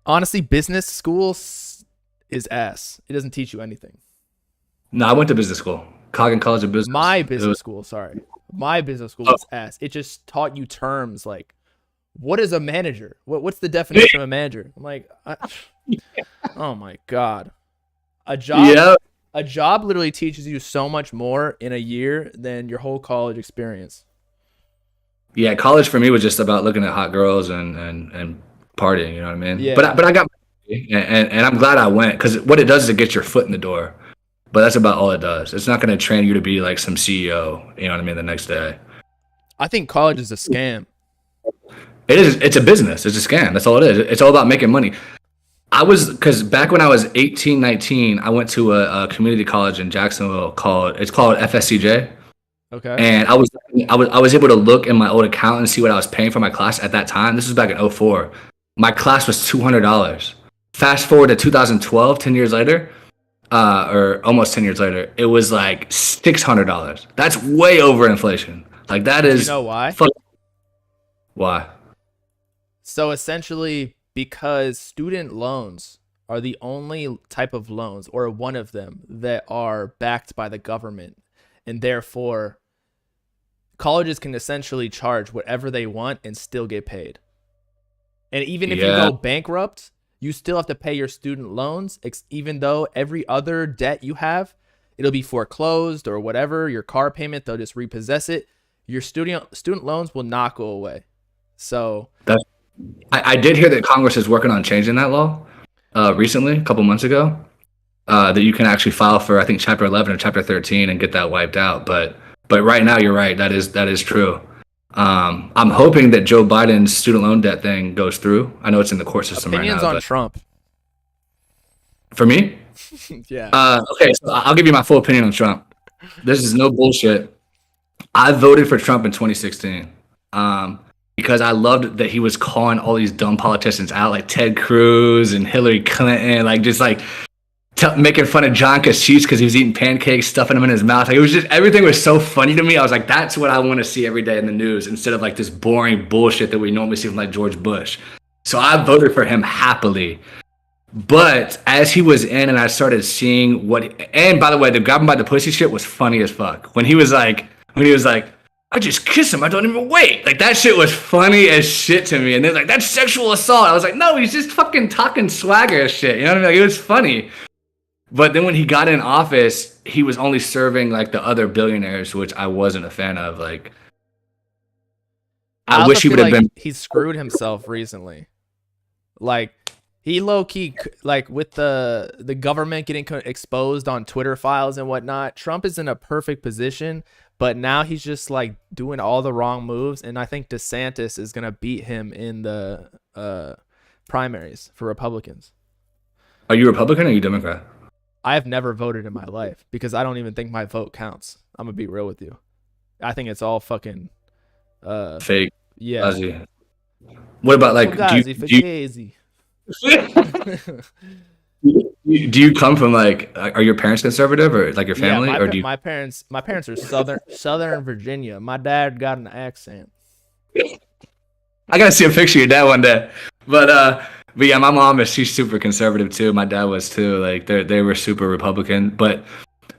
Honestly, business school is ass. It doesn't teach you anything. No, I went to business school. Coggin College of Business. My business school was ass. It just taught you terms like, what is a manager? What's the definition of a manager? I'm like, oh my God. A job literally teaches you so much more in a year than your whole college experience. Yeah, college for me was just about looking at hot girls and partying, you know what I mean? Yeah. But I got and I'm glad I went because what it does is it gets your foot in the door. But that's about all it does. It's not going to train you to be like some CEO, you know what I mean, the next day. I think college is a scam. It is. It's a business. It's a scam. That's all it is. It's all about making money. Because back when I was 18, 19, I went to a community college in Jacksonville called FSCJ. Okay. And I was able to look in my old account and see what I was paying for my class at that time. This was back in 2004. My class was $200. Fast forward to 2012, 10 years later, or almost 10 years later, it was like $600. That's way over inflation. Like that is. You know why? Why? So essentially, because student loans are the only type of loans, or one of them, that are backed by the government, and therefore colleges can essentially charge whatever they want and still get paid. And even if you go bankrupt, you still have to pay your student loans, even though every other debt you have, it'll be foreclosed or whatever, your car payment, they'll just repossess it. your student loans will not go away. So I did hear that Congress is working on changing that law recently, a couple months ago, that you can actually file for, I think, Chapter 11 or Chapter 13 and get that wiped out. But right now, you're right. That is true. I'm hoping that Joe Biden's student loan debt thing goes through. I know it's in the court system opinions right now. on Trump. For me? Yeah. Okay, so I'll give you my full opinion on Trump. This is no bullshit. I voted for Trump in 2016 because I loved that he was calling all these dumb politicians out, like Ted Cruz and Hillary Clinton, like just like making fun of John Kasich because he was eating pancakes, stuffing them in his mouth. Like, it was just, everything was so funny to me. I was like, that's what I want to see every day in the news instead of like this boring bullshit that we normally see from like George Bush. So I voted for him happily. But as he was in and I started seeing and by the way, the grabbing by the pussy shit was funny as fuck. When he was like, I just kiss him, I don't even wait. Like, that shit was funny as shit to me. And they're like, that's sexual assault. I was like, no, he's just fucking talking swagger as shit. You know what I mean? Like, it was funny. But then when he got in office, he was only serving like the other billionaires, which I wasn't a fan of. Like, I wish he would have been. He screwed himself recently. Like, he low key, like with the government getting exposed on Twitter files and whatnot. Trump is in a perfect position, but now he's just like doing all the wrong moves. And I think DeSantis is gonna beat him in the primaries for Republicans. Are you Republican or are you Democrat? I have never voted in my life because I don't even think my vote counts. I'm gonna be real with you. I think it's all fucking fake. Yeah. Fugazi. What about like do you come from like, are your parents conservative or like your family? Yeah, or do you... my parents are Southern Virginia. My dad got an accent. I gotta see a picture of your dad one day. But yeah, my mom she's super conservative too. My dad was too. Like they were super Republican. But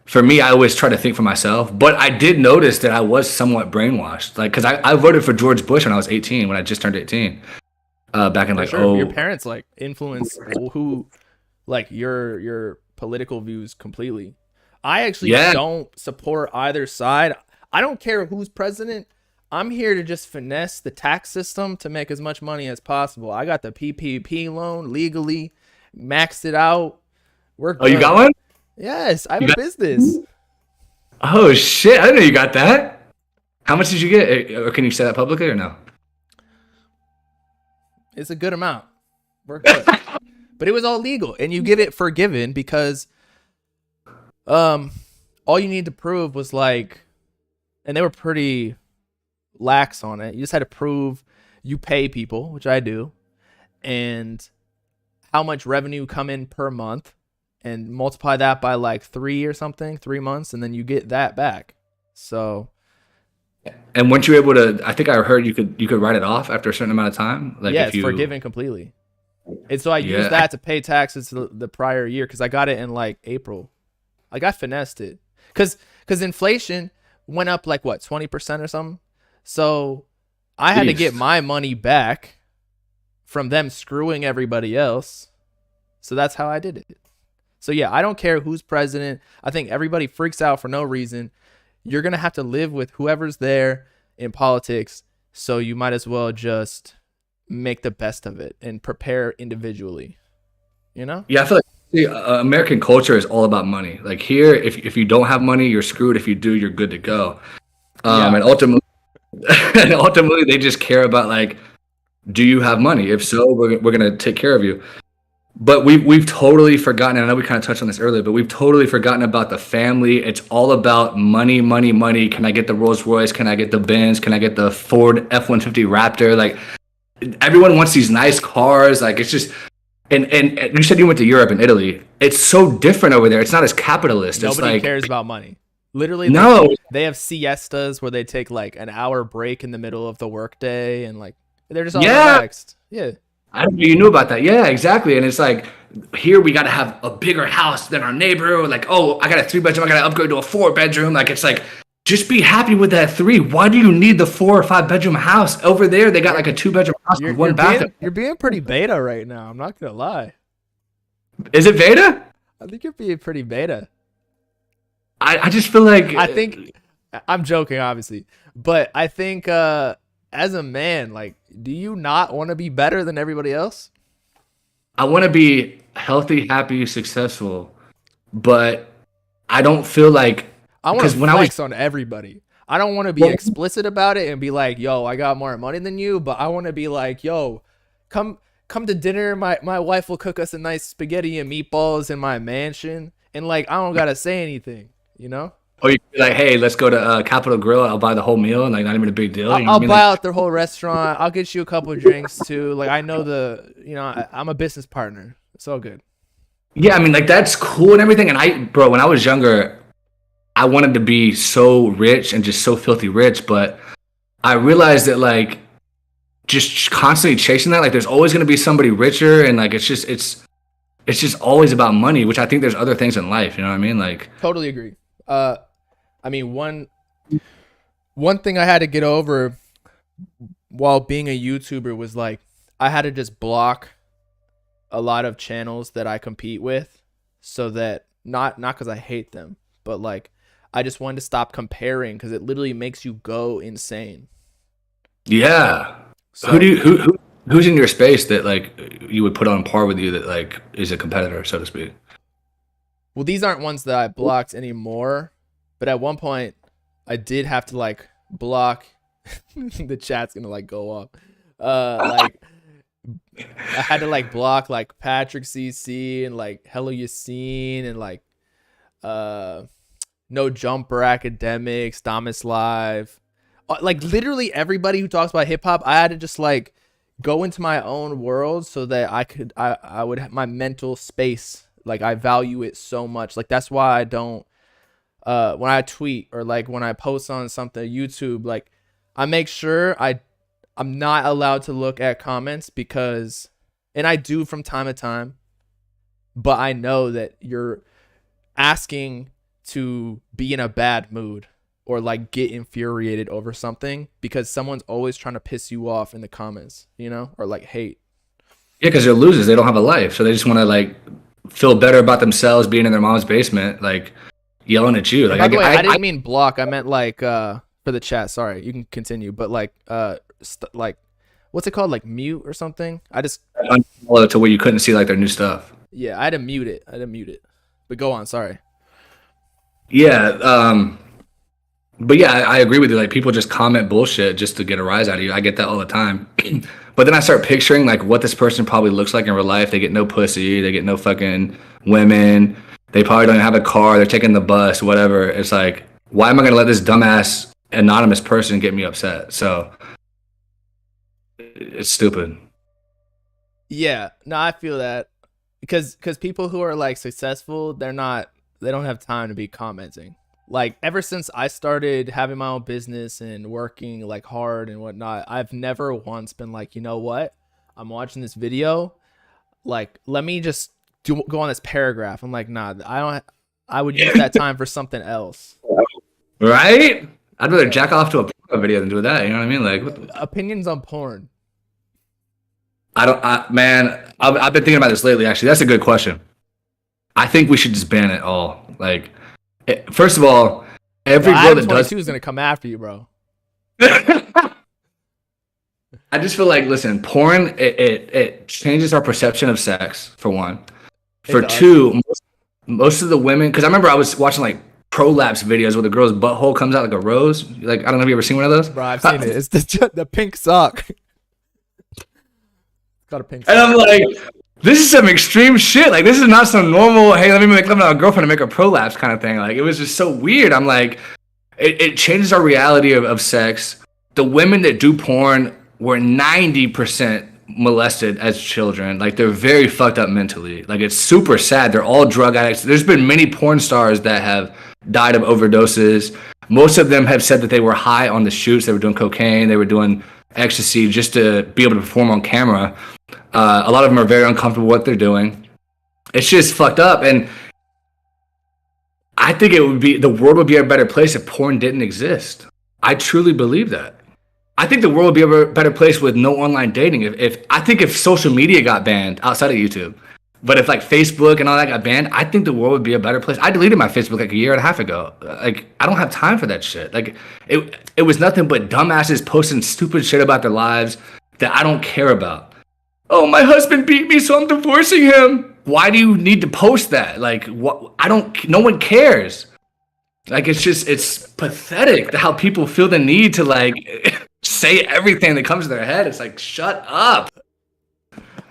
for me, I always try to think for myself. But I did notice that I was somewhat brainwashed. Like, because I voted for George Bush when I was 18, when I just turned 18. Back in like your parents like influence who like your political views completely. I actually don't support either side. I don't care who's president. I'm here to just finesse the tax system to make as much money as possible. I got the PPP loan legally, maxed it out. We're good. Oh, you got one? Yes, I have a business. Oh shit! I didn't know you got that. How much did you get? Or can you say that publicly or no? It's a good amount. We're good. But it was all legal, and you get it forgiven because all you need to prove was like, and they were pretty lax on it. You just had to prove you pay people, which I do, and how much revenue come in per month, and multiply that by like 3 months, and then you get that back. So. And weren't you able to? I think I heard you could write it off after a certain amount of time. Like, yeah, it's forgiven completely. And so I used that to pay taxes the prior year because I got it in like April. Like, I finessed it because inflation went up like what 20% or something. So I had to get my money back from them screwing everybody else. So that's how I did it. So yeah, I don't care who's president. I think everybody freaks out for no reason. You're going to have to live with whoever's there in politics. So you might as well just make the best of it and prepare individually, you know? Yeah, I feel like American culture is all about money. Like here, if you don't have money, you're screwed. If you do, you're good to go. And ultimately they just care about like, do you have money? If so, we're going to take care of you. But we've totally forgotten, and I know we kind of touched on this earlier, but we've totally forgotten about the family. It's all about money, money, money. Can I get the Rolls Royce? Can I get the Benz? Can I get the Ford F-150 Raptor? Like, everyone wants these nice cars. Like, it's just, and you said you went to Europe and Italy. It's so different over there. It's not as capitalist. Nobody cares about money. Literally, no. They have siestas where they take like an hour break in the middle of the workday, and like they're just all relaxed. Yeah. I didn't know you knew about that. Yeah, exactly. And it's like, here we got to have a bigger house than our neighbor. Like, oh, I got a 3-bedroom. I got to upgrade to a 4-bedroom. Like, it's like, just be happy with that 3. Why do you need the 4 or 5-bedroom house? Over there, they got like a 2-bedroom house with 1 bathroom. You're being pretty beta right now. I'm not going to lie. Is it beta? I think you're being pretty beta. I just feel like... I think I'm joking, obviously, but I think as a man, like, do you not want to be better than everybody else? I want to be healthy, happy, successful, but I don't feel like I want to when flex on everybody. I don't want to be explicit about it and be like, yo, I got more money than you, but I want to be like, yo, come to dinner. My wife will cook us a nice spaghetti and meatballs in my mansion, and like I don't gotta say anything, you know? Or you could be like, hey, let's go to Capitol Grill. I'll buy the whole meal, and like not even a big deal. I'll buy out their whole restaurant. I'll get you a couple of drinks too. Like I know I'm a business partner. It's all good. Yeah, I mean, like that's cool and everything. And bro, when I was younger, I wanted to be so rich and just so filthy rich, but I realized that like just constantly chasing that, like there's always going to be somebody richer, and like it's just always about money, which I think there's other things in life. You know what I mean? Like totally agree. I mean, one thing I had to get over while being a YouTuber was like I had to just block a lot of channels that I compete with, so that not because I hate them, but like I just wanted to stop comparing because it literally makes you go insane. Yeah. So who's in your space that like you would put on par with you that like is a competitor, so to speak? Well, these aren't ones that I blocked anymore, but at one point I did have to like block. The chat's gonna like go off. Like I had to like block like Patrick CC and like Hello Yassine and like No Jumper Academics, Damas Live. Like literally everybody who talks about hip hop, I had to just like go into my own world so that I would have my mental space. Like I value it so much. Like that's why I don't when I tweet or like when I post on something YouTube, like I make sure I'm not allowed to look at comments because, and I do from time to time, but I know that you're asking to be in a bad mood or like get infuriated over something because someone's always trying to piss you off in the comments, you know, or like hate. Yeah, because they're losers. They don't have a life. So they just want to like feel better about themselves being in their mom's basement, like yelling at you. Like, by the way, I didn't mean block. I meant like for the chat. Sorry, you can continue. But like like what's it called? Like mute or something? I just unfollow to where you couldn't see like their new stuff. Yeah, I had to mute it. But go on. Sorry. Yeah. But yeah, I agree with you. Like people just comment bullshit just to get a rise out of you. I get that all the time. But then I start picturing like what this person probably looks like in real life. They get no pussy. They get no fucking women. They probably don't have a car. They're taking the bus, whatever. It's like, why am I going to let this dumbass anonymous person get me upset? So it's stupid. Yeah, no, I feel that because people who are like successful, they don't have time to be commenting. Like ever since I started having my own business and working like hard and whatnot, I've never once been like, you know what? I'm watching this video. Like, let me just go on this paragraph. I'm like, nah, I would use that time for something else. Right? I'd rather jack off to a porno video than do that. You know what I mean? Like opinions on porn. Man, I've been thinking about this lately. Actually, that's a good question. I think we should just ban it all. Like, first of all, every girl that does is gonna come after you, bro. I just feel like, listen, porn it changes our perception of sex. For one, for two, most of the women. Because I remember I was watching like prolapse videos where the girl's butthole comes out like a rose. Like I don't know if you ever seen one of those. Bro, I've seen it. It's the pink sock. Got a pink sock. And I'm like, this is some extreme shit. Like, this is not some normal, hey, let me make love to a girlfriend and make a prolapse kind of thing. Like, it was just so weird. I'm like, it changes our reality of sex. The women that do porn were 90% molested as children. Like, they're very fucked up mentally. Like, it's super sad. They're all drug addicts. There's been many porn stars that have died of overdoses. Most of them have said that they were high on the shoots. They were doing cocaine. They were doing ecstasy just to be able to perform on camera. A lot of them are very uncomfortable with what they're doing. It's just fucked up. And I think the world would be a better place if porn didn't exist. I truly believe that. I think the world would be a better place with no online dating. If social media got banned outside of YouTube, But if like Facebook and all that got banned, I think the world would be a better place. I deleted my Facebook like a year and a half ago. Like I don't have time for that shit. Like it was nothing but dumbasses posting stupid shit about their lives that I don't care about. Oh, my husband beat me, so I'm divorcing him. Why do you need to post that? Like what? No one cares. Like it's pathetic how people feel the need to like say everything that comes to their head. It's like, shut up.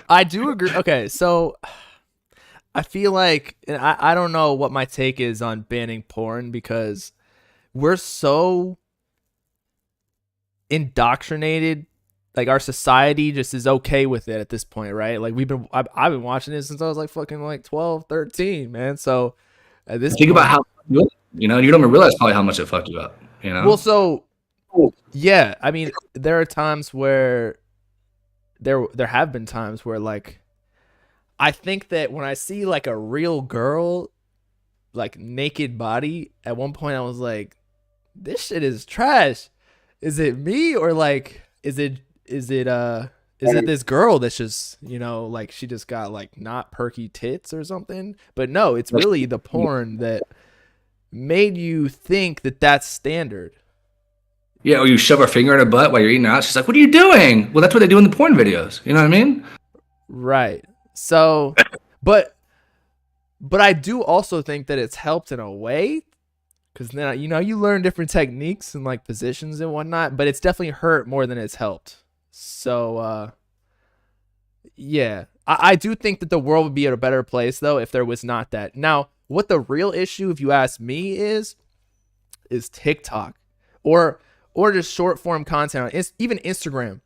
I do agree. Okay, so I feel like, and I don't know what my take is on banning porn, because we're so indoctrinated. Like our society just is okay with it at this point, right? Like I've been watching this since I was like fucking like 12, 13, man. So at this Think point, about how, you don't even realize probably how much it fucked you up, Well, so yeah, I mean, there are times where there have been times where like I think that when I see like a real girl, like naked body, at one point I was like, this shit is trash. Is it me, or like is it this girl that's just, like she just got like not perky tits or something? But no, it's really the porn that made you think that that's standard. Yeah, or you shove her finger in her butt while you're eating her out. She's like, what are you doing? Well, that's what they do in the porn videos. You know what I mean? Right. So, but I do also think that it's helped in a way, because now, you learn different techniques and like positions and whatnot, but it's definitely hurt more than it's helped. So, yeah, I do think that the world would be at a better place though if there was not that. Now, what the real issue, if you ask me, is TikTok or just short form content on even Instagram.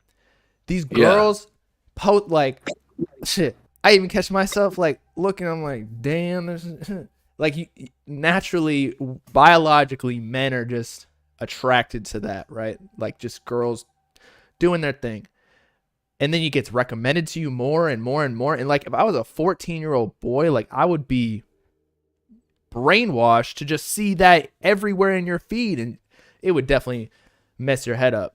These girls post like shit. I even catch myself like looking. I'm like, damn. There's like naturally, biologically, men are just attracted to that, right? Like just girls doing their thing, and then it gets recommended to you more and more and more. And like if I was a 14-year-old boy, like I would be brainwashed to just see that everywhere in your feed, and it would definitely mess your head up.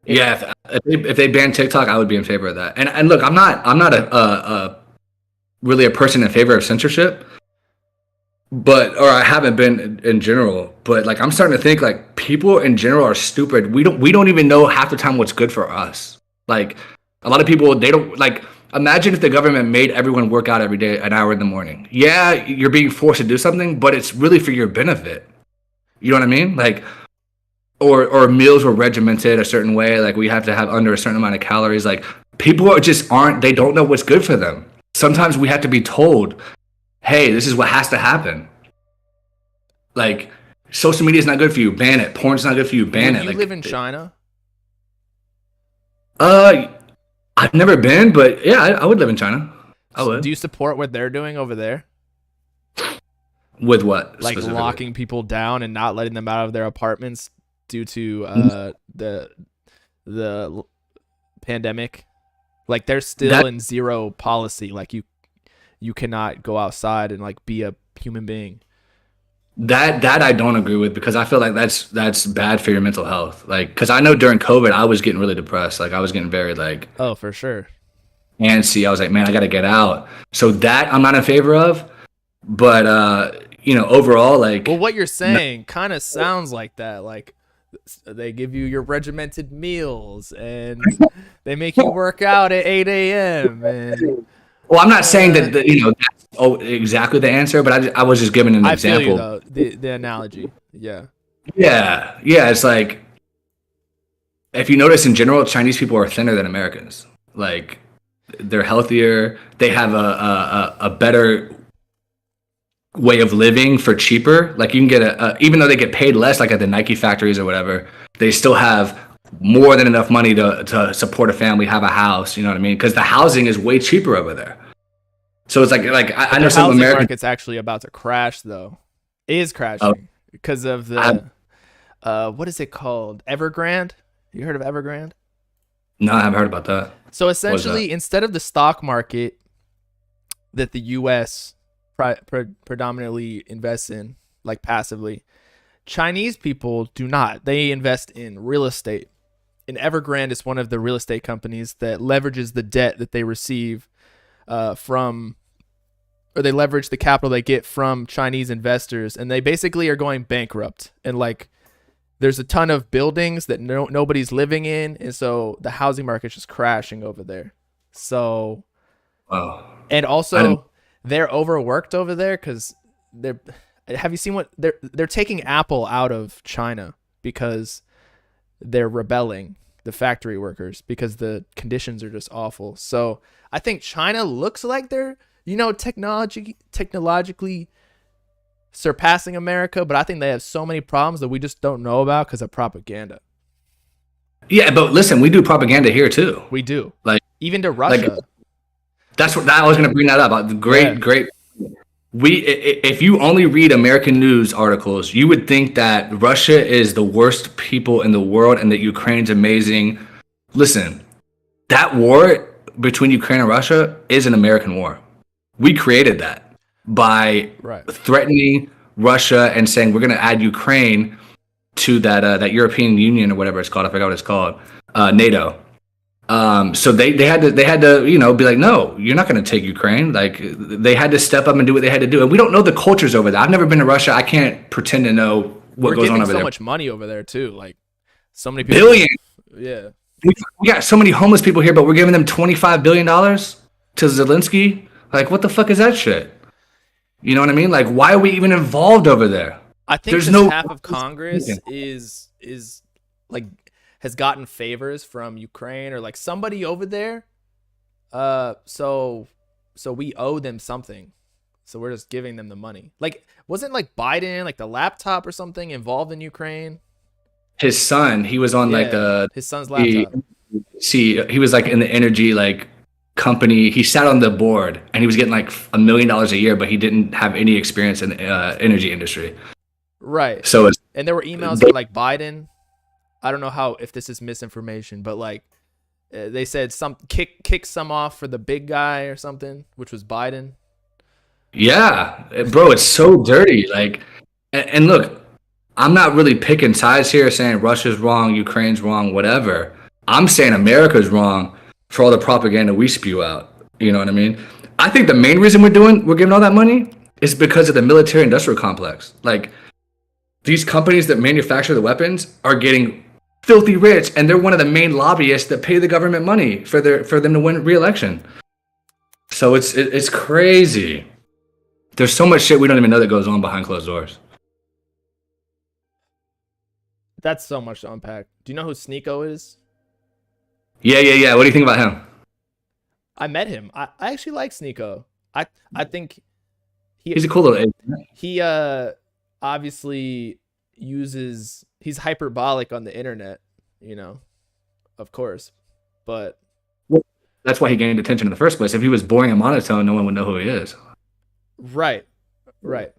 Yeah, if they ban TikTok, I would be in favor of that. And look, I'm not a really a person in favor of censorship, or I haven't been in general. But like I'm starting to think like people in general are stupid. We don't even know half the time what's good for us. Like a lot of people, they don't like. Imagine if the government made everyone work out every day an hour in the morning. Yeah, you're being forced to do something, but it's really for your benefit. You know what I mean? Like, or meals were regimented a certain way. Like we have to have under a certain amount of calories. Like people they don't know what's good for them. Sometimes we have to be told, hey, this is what has to happen. Like social media is not good for you. Ban it. Porn's not good for you. Ban it. You live in China? I've never been, but yeah, I would live in China. I would. Do you support what they're doing over there? With what? Like locking people down and not letting them out of their apartments due to the pandemic? Like they're still in zero policy. Like you cannot go outside and like be a human being. That I don't agree with, because I feel like that's bad for your mental health. Like, because I know during COVID I was getting really depressed. Like I was getting very like, oh, for sure, antsy. I was like, man, I got to get out. So that I'm not in favor of. But overall, like, well, what you're saying kind of sounds like that. Like they give you your regimented meals and they make you work out at 8 a.m. and well, I'm not saying that that's exactly the answer, but I was just giving an example. I feel you, though, the analogy. Yeah. It's like, if you notice in general, Chinese people are thinner than Americans. Like they're healthier. They have a better way of living for cheaper. Like you can get even though they get paid less, like at the Nike factories or whatever, they still have more than enough money to support a family, have a house. You know what I mean? Because the housing is way cheaper over there. So it's like I know some American market's actually about to crash though. It is crashing because of the what is it called? Evergrande? You heard of Evergrande? No, I haven't heard about that. So essentially, instead of the stock market that the U.S. predominantly invests in, like passively, Chinese people do not. They invest in real estate. And Evergrande is one of the real estate companies that leverages the debt that they receive from, or they leverage the capital they get from Chinese investors, and they basically are going bankrupt. And like, there's a ton of buildings that nobody's living in, and so the housing market's just crashing over there. So, and also they're overworked over there because they're. Have you seen what they're taking Apple out of China because they're rebelling, the factory workers, because the conditions are just awful. So I think China looks like they're, technologically surpassing America, but I think they have so many problems that we just don't know about because of propaganda. Yeah, but listen, we do propaganda here too. We do. Like, even to Russia. Like, that's what I was going to bring that up. Great. If you only read American news articles, you would think that Russia is the worst people in the world and that Ukraine's amazing. Listen, that war between Ukraine and Russia is an American war. We created that by threatening Russia and saying we're going to add Ukraine to that European Union or whatever it's called. I forgot what it's called. NATO. So they had to be like, no, you're not going to take Ukraine. Like, they had to step up and do what they had to do. And we don't know the cultures over there. I've never been to Russia. I can't pretend to know what goes on over there. We're so much money over there too. Like, so many people. Billions. Yeah. We got so many homeless people here, but we're giving them $25 billion to Zelensky. Like, what the fuck is that shit? You know what I mean? Like, why are we even involved over there? I think half of Congress is like, has gotten favors from Ukraine or like somebody over there. So we owe them something. So we're just giving them the money. Like, wasn't like Biden, like the laptop or something involved in Ukraine? His son, he was on his son's laptop. He was like in the energy like company. He sat on the board and he was getting like $1 million a year, but he didn't have any experience in the energy industry. Right. So and there were emails that like Biden. I don't know if this is misinformation, but like they said kick some off for the big guy or something, which was Biden. Yeah, bro, it's so dirty. Like, and look, I'm not really picking sides here, saying Russia's wrong, Ukraine's wrong, whatever. I'm saying America's wrong for all the propaganda we spew out. You know what I mean? I think the main reason we're giving all that money is because of the military-industrial complex. Like, these companies that manufacture the weapons are getting filthy rich, and they're one of the main lobbyists that pay the government money for them to win re-election. So it's crazy. There's so much shit we don't even know that goes on behind closed doors. That's so much to unpack. Do you know who Sneeko is? Yeah. What do you think about him? I met him. I actually like Sneeko. I think he's a cool little egg. He obviously he's hyperbolic on the internet, of course, but that's why he gained attention in the first place. If he was boring and monotone, no one would know who he is. Right.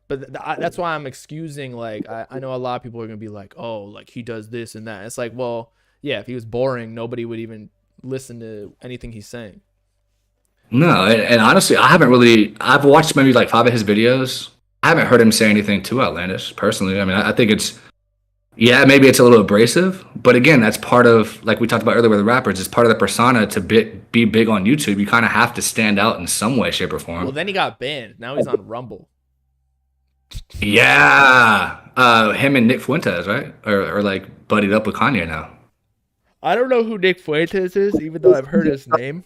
But that's why I'm excusing, like, I know a lot of people are gonna be like, oh, like he does this and that. It's like, well, yeah, if he was boring, nobody would even listen to anything he's saying. No, and honestly, I've watched maybe like 5 of his videos. I haven't heard him say anything too outlandish, personally. I mean, I think maybe it's a little abrasive, but again, that's part of, like we talked about earlier with the rappers, it's part of the persona to be big on YouTube. You kind of have to stand out in some way, shape, or form. Well, then he got banned. Now he's on Rumble. Yeah. Him and Nick Fuentes, right? Or like buddied up with Kanye now. I don't know who Nick Fuentes is, even though I've heard his name,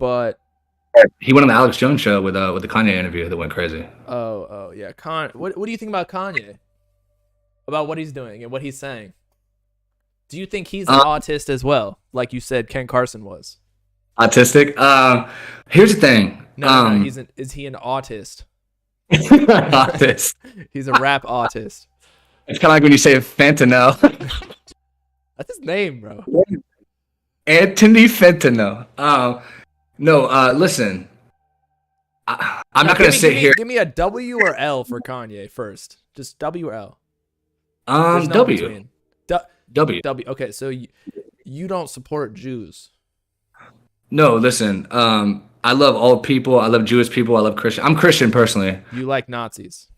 but he went on the Alex Jones show with the Kanye interview that went crazy. Oh yeah. What do you think about Kanye? About what he's doing and what he's saying? Do you think he's an autist as well, like you said Ken Carson was? Autistic? Here's the thing. No, is he an autist? Autist. He's a rap autist. It's kind of like when you say Fentanyl. That's his name, bro. Anthony Fentanyl. No, listen. I'm not going to sit here. Give me a W or L for Kanye first. Just W or L. W. W. W. Okay, so you don't support Jews. No, listen. I love all people. I love Jewish people. I love Christian. I'm Christian personally. You like Nazis.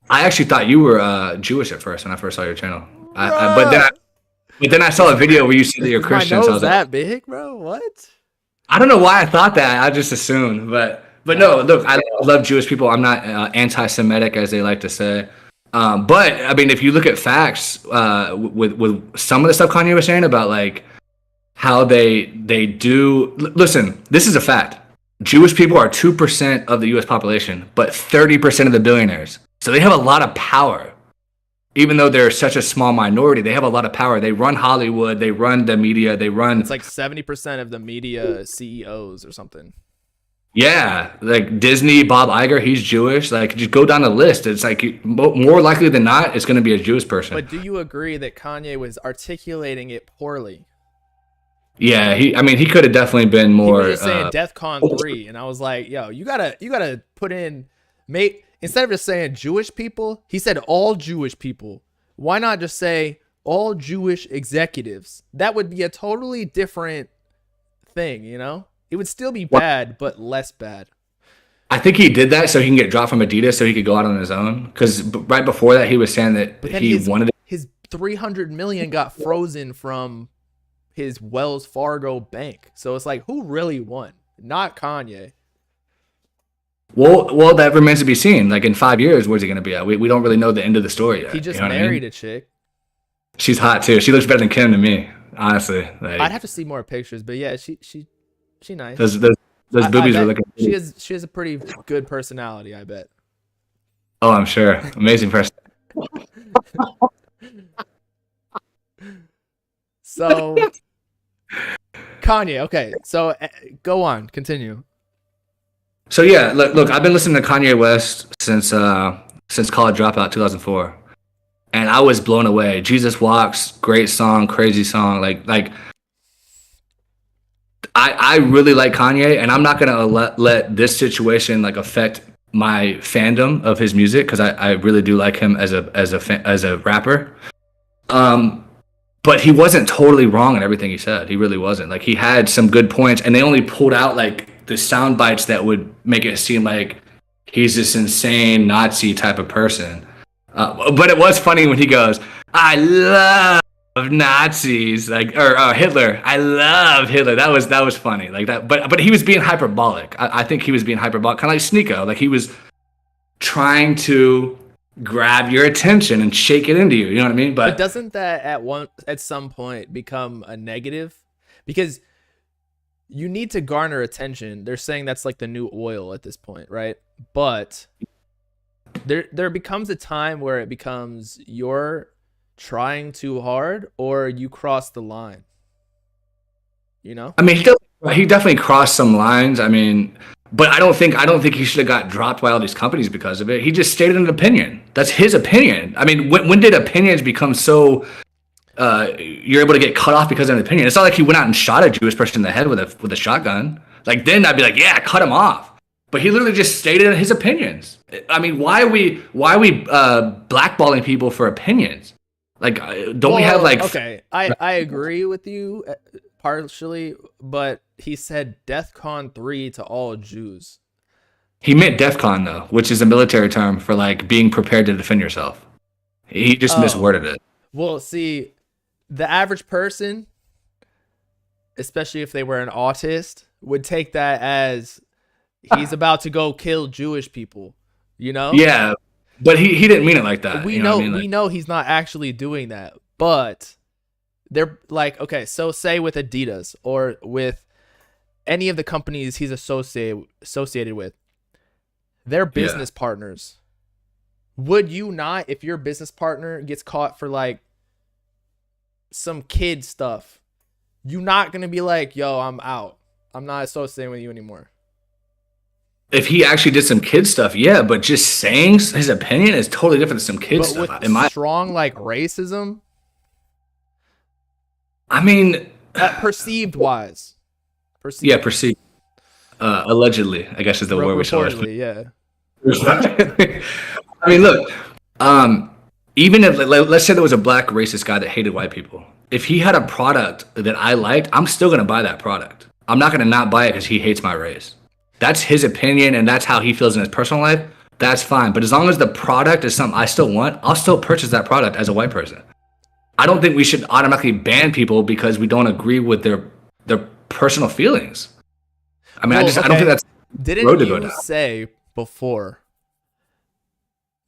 I actually thought you were Jewish at first when I first saw your channel. But then I saw a video where you said that you're Christian. My nose so I was that like, big, bro? What? I don't know why I thought that. I just assumed, but no. Look, I love Jewish people. I'm not anti-Semitic, as they like to say. But I mean, if you look at facts, with some of the stuff Kanye was saying about like how they do. Listen, this is a fact. Jewish people are 2% of the U.S. population, but 30% of the billionaires. So they have a lot of power. Even though they're such a small minority, they have a lot of power. They run Hollywood, they run the media, they run... It's like 70% of the media CEOs or something. Yeah, like Disney, Bob Iger, he's Jewish. Like, just go down the list. It's like, more likely than not, it's going to be a Jewish person. But do you agree that Kanye was articulating it poorly? Yeah, he could have definitely been more... He was just saying DEFCON 3, and I was like, yo, you gotta put in... Instead of just saying Jewish people, he said all Jewish people. Why not just say all Jewish executives? That would be a totally different thing, you know? It would still be bad, but less bad. I think he did that so he can get dropped from Adidas so he could go out on his own. Because right before that, he was saying that his $300 million got frozen from his Wells Fargo bank. So it's like, who really won? Not Kanye. Well, that remains to be seen. Like in 5 years, where's he going to be at? We don't really know the end of the story yet. He just married a chick. She's hot too. She looks better than Kim to me, honestly. Like, I'd have to see more pictures, but yeah, she nice. Those boobies are looking. She has a pretty good personality, I bet. Oh, I'm sure. Amazing person. So, Kanye. Okay, so go on, continue. So yeah, look, I've been listening to Kanye West since College Dropout 2004, and I was blown away. Jesus Walks, great song, crazy song. Like I really like Kanye, and I'm not gonna let this situation like affect my fandom of his music because I really do like him as a rapper. But he wasn't totally wrong in everything he said. He really wasn't. Like he had some good points, and they only pulled out like the sound bites that would make it seem like he's this insane Nazi type of person. But it was funny when he goes, "I love Nazis," like or Hitler. I love Hitler. That was funny, like that. But he was being hyperbolic. I think he was being hyperbolic, kind of like Sneeko. Like he was trying to grab your attention and shake it into you. You know what I mean? But doesn't that at some point become a negative? Because you need to garner attention. They're saying that's like the new oil at this point, right? But there becomes a time where it becomes you're trying too hard or you cross the line. You know? I mean, he definitely crossed some lines. I mean, but I don't think he should have got dropped by all these companies because of it. He just stated an opinion. That's his opinion. I mean, when did opinions become so you're able to get cut off because of an opinion? It's not like he went out and shot a Jewish person in the head with a shotgun. Like then I'd be like, yeah, cut him off. But he literally just stated his opinions. I mean, why are we blackballing people for opinions? Like, we have like? Okay, I agree with you partially, but he said DEFCON 3 to all Jews. He meant DEFCON though, which is a military term for like being prepared to defend yourself. He just misworded it. Well, see, the average person, especially if they were an autist, would take that as he's about to go kill Jewish people, you know? Yeah, but he didn't mean it like that. We know he's not actually doing that, but they're like, okay, so say with Adidas or with any of the companies he's associated with, they're business partners. Would you not, if your business partner gets caught for like some kid stuff, you're not going to be like, yo, I'm out. I'm not associating with you anymore. If he actually did some kid stuff, yeah, but just saying his opinion is totally different than some kid stuff. With strong like racism? I mean, perceived wise. Yeah, perceived. Allegedly, I guess is the word we saw. Yeah. I mean, look, even if let's say there was a black racist guy that hated white people, if he had a product that I liked, I'm still gonna buy that product. I'm not gonna not buy it because he hates my race. That's his opinion, and that's how he feels in his personal life. That's fine. But as long as the product is something I still want, I'll still purchase that product as a white person. I don't think we should automatically ban people because we don't agree with their personal feelings. I mean, I don't think that's Didn't road to go you down. say before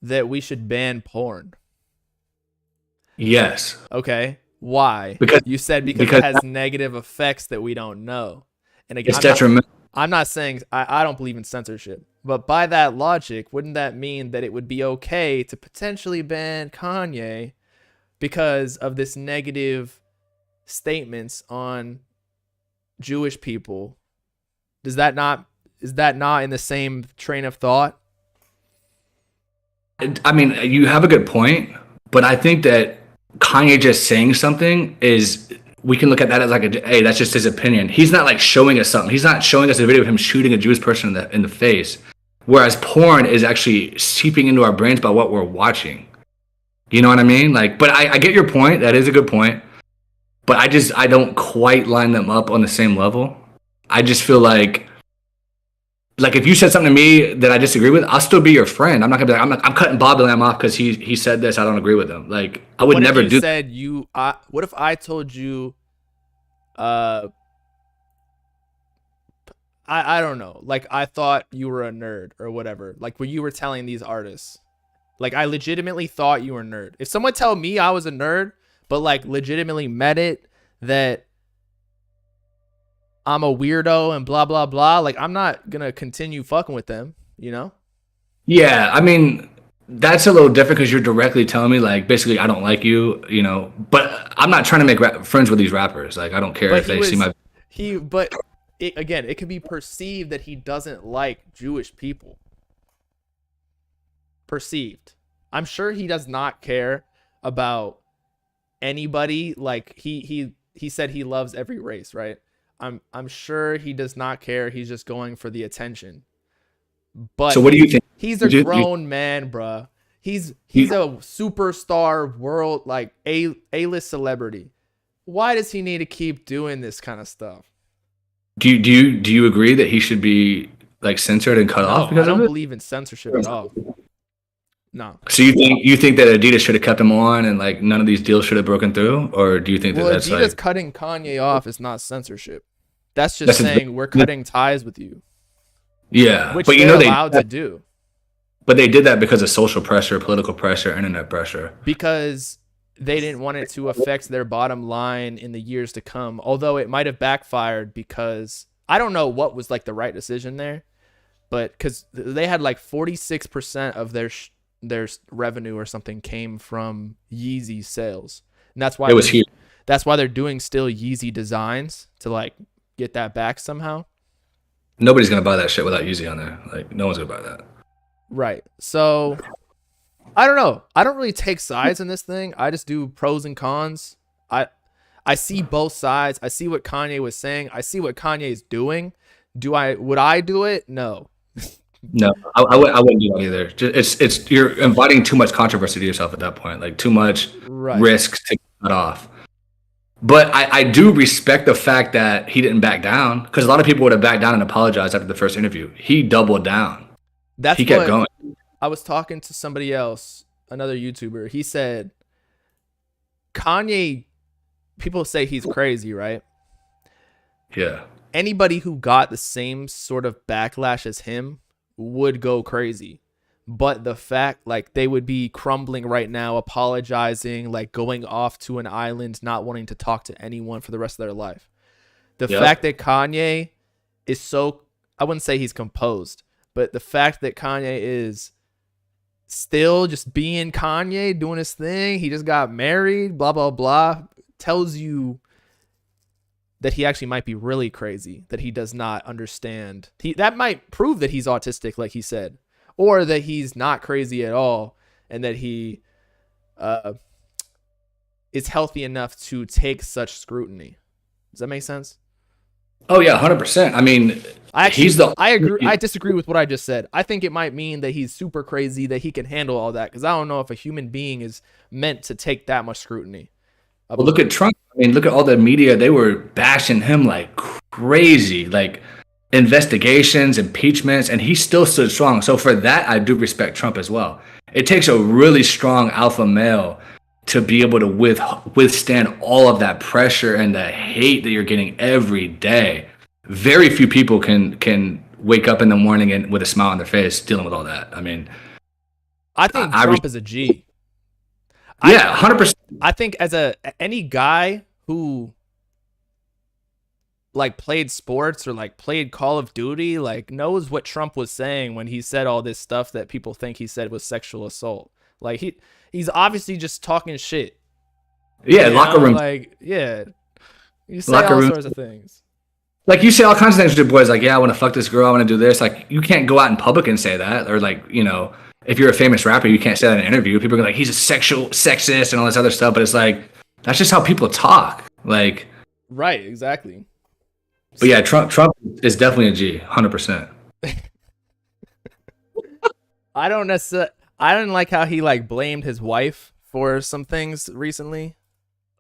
that we should ban porn? Yes. Okay. Why? Because You said because it has negative effects that we don't know. And again, it's detrimental. I'm not saying I don't believe in censorship, but by that logic, wouldn't that mean that it would be okay to potentially ban Kanye because of this negative statements on Jewish people? Is that not in the same train of thought? I mean, you have a good point, but I think that Kanye just saying something is, we can look at that as like hey, that's just his opinion. He's not like showing us something. He's not showing us a video of him shooting a Jewish person in the face. Whereas porn is actually seeping into our brains by what we're watching. You know what I mean? Like, but I get your point. That is a good point. But I don't quite line them up on the same level. I just feel like if you said something to me that I disagree with, I'll still be your friend. I'm not gonna be like, I'm cutting Bob Lamb off because he said this. I don't agree with him. Like, I would never do that. What if I told you, I don't know. Like, I thought you were a nerd or whatever. Like, when you were telling these artists, like, I legitimately thought you were a nerd. If someone tell me I was a nerd, but like legitimately meant it that I'm a weirdo and blah, blah, blah. Like, I'm not going to continue fucking with them, you know? Yeah, I mean, that's a little different because you're directly telling me, like, basically, I don't like you, you know? But I'm not trying to make friends with these rappers. Like, I don't care if they see my... Again, it could be perceived that he doesn't like Jewish people. Perceived. I'm sure he does not care about anybody. Like, he said he loves every race, right? I'm sure he does not care. He's just going for the attention. But so what do you think? He's a grown man, bruh. He's a superstar world, like A-list celebrity. Why does he need to keep doing this kind of stuff? Do you agree that he should be like censored and cut off? I don't believe in censorship at all. No. So you think that Adidas should have kept him on and like none of these deals should have broken through, or do you think that's Adidas cutting Kanye off is not censorship? That's just saying we're cutting ties with you. Yeah, which but they're allowed to do. But they did that because of social pressure, political pressure, internet pressure. Because they didn't want it to affect their bottom line in the years to come. Although it might have backfired because I don't know what was like the right decision there, but because they had like 46% of their revenue or something came from Yeezy sales, and that's why it was huge. That's why they're doing still Yeezy designs to like get that back somehow. Nobody's gonna buy that shit without Yeezy on there. Like, no one's gonna buy that. Right. So I don't know. I don't really take sides in this thing. I just do pros and cons. I see both sides. I see what Kanye was saying. I see what Kanye is doing. Would I do it? No. No, I wouldn't do that either. It's you're inviting too much controversy to yourself at that point. Like, too much risk to cut off. But I do respect the fact that he didn't back down, because a lot of people would have backed down and apologized after the first interview. He doubled down. He kept going. I was talking to somebody else, another YouTuber. He said, Kanye, people say he's crazy, right? Yeah. Anybody who got the same sort of backlash as him would go crazy. But the fact, like, they would be crumbling right now, apologizing, like going off to an island, not wanting to talk to anyone for the rest of their life. The fact that Kanye is so, I wouldn't say he's composed, but the fact that Kanye is still just being Kanye, doing his thing, he just got married, blah, blah, blah, tells you that he actually might be really crazy, that he does not understand. That might prove that he's autistic, like he said. Or that he's not crazy at all, and that he is healthy enough to take such scrutiny. Does that make sense? Oh yeah, 100%. I mean, I agree. I disagree with what I just said. I think it might mean that he's super crazy, that he can handle all that. Because I don't know if a human being is meant to take that much scrutiny. Well, look at Trump. I mean, look at all the media. They were bashing him like crazy. Like, investigations, impeachments, and he still stood strong. So for that, I do respect Trump as well. It takes a really strong alpha male to be able to withstand all of that pressure and the hate that you're getting every day. very few people can wake up in the morning and with a smile on their face dealing with all that. I mean, I think Trump is a G. Yeah, 100%. I think as any guy who like played sports or like played Call of Duty, like knows what Trump was saying when he said all this stuff that people think he said was sexual assault. Like he's obviously just talking shit. Yeah, locker room. Like, yeah. You say all sorts of things. Like you say all kinds of things to your boys, like, yeah, I want to fuck this girl, I want to do this. Like, you can't go out in public and say that. Or like, you know, if you're a famous rapper, you can't say that in an interview. People are like, he's a sexist and all this other stuff. But it's like, that's just how people talk. Like, right, exactly. But yeah, Trump is definitely a G, 100%. I didn't like how he like blamed his wife for some things recently.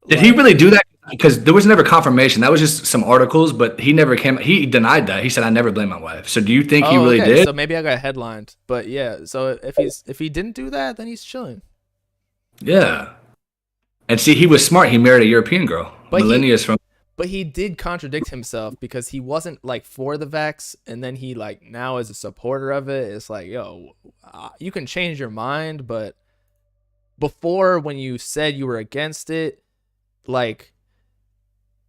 Did he really do that? Because there was never confirmation. That was just some articles, but he denied that. He said, I never blame my wife. So do you think he really did? So maybe I got headlined. But yeah, so if he didn't do that, then he's chilling. Yeah. And see, he was smart. He married a European girl. But But he did contradict himself because he wasn't like for the vax, and then he like now is a supporter of it. It's like, yo, you can change your mind, but before when you said you were against it, like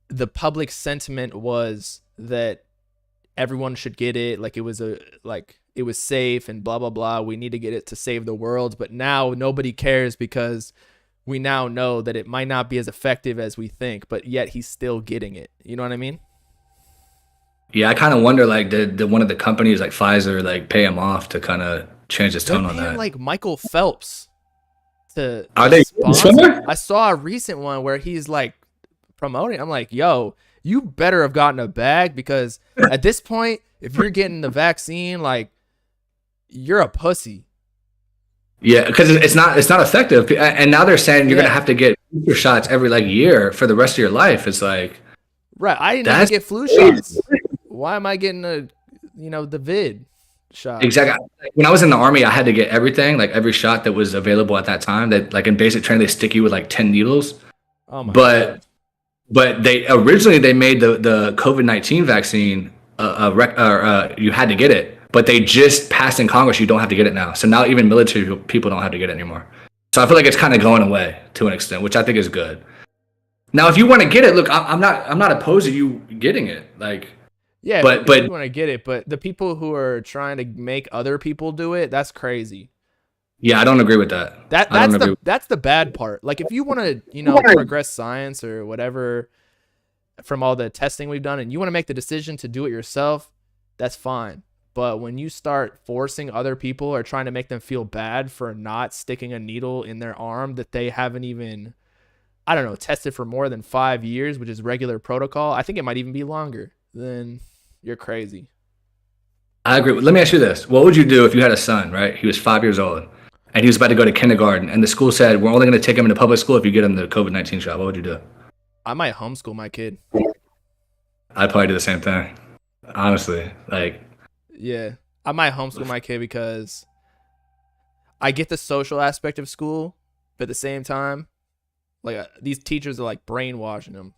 the public sentiment was that everyone should get it, like it was safe and blah blah blah. We need to get it to save the world, but now nobody cares because we now know that it might not be as effective as we think, but yet he's still getting it. You know what I mean? Yeah, I kind of wonder, like, did one of the companies like Pfizer like pay him off to kind of change his tone on that? Like Michael Phelps to are they similar? I saw a recent one where he's like promoting. I'm like, yo, you better have gotten a bag, because at this point, if you're getting the vaccine, like, you're a pussy. Yeah, because it's not effective, and now they're saying you're gonna have to get booster shots every like year for the rest of your life. It's like, right? I didn't even get flu shots. Why am I getting the vid shot? Exactly. When I was in the Army, I had to get everything, like every shot that was available at that time. That like in basic training, they stick you with like 10 needles. Oh my God. But they originally made the COVID-19 vaccine you had to get it. But they just passed in Congress, you don't have to get it now. So now even military people don't have to get it anymore. So I feel like it's kind of going away to an extent, which I think is good. Now, if you want to get it, look, I'm not opposed to you getting it. Like, yeah, but you want to get it, but the people who are trying to make other people do it, that's crazy. Yeah, I don't agree with that. That's the bad part. Like, if you want to, progress science or whatever from all the testing we've done, and you want to make the decision to do it yourself, that's fine. But when you start forcing other people or trying to make them feel bad for not sticking a needle in their arm that they haven't even, I don't know, tested for more than 5 years, which is regular protocol, I think it might even be longer, then you're crazy. I agree. Let me ask you this. What would you do if you had a son, right? He was 5 years old and he was about to go to kindergarten, and the school said, we're only going to take him into public school if you get him the COVID-19 shot. What would you do? I might homeschool my kid. I'd probably do the same thing. Honestly, like... Yeah, I might homeschool my kid because I get the social aspect of school, but at the same time, like these teachers are like brainwashing them.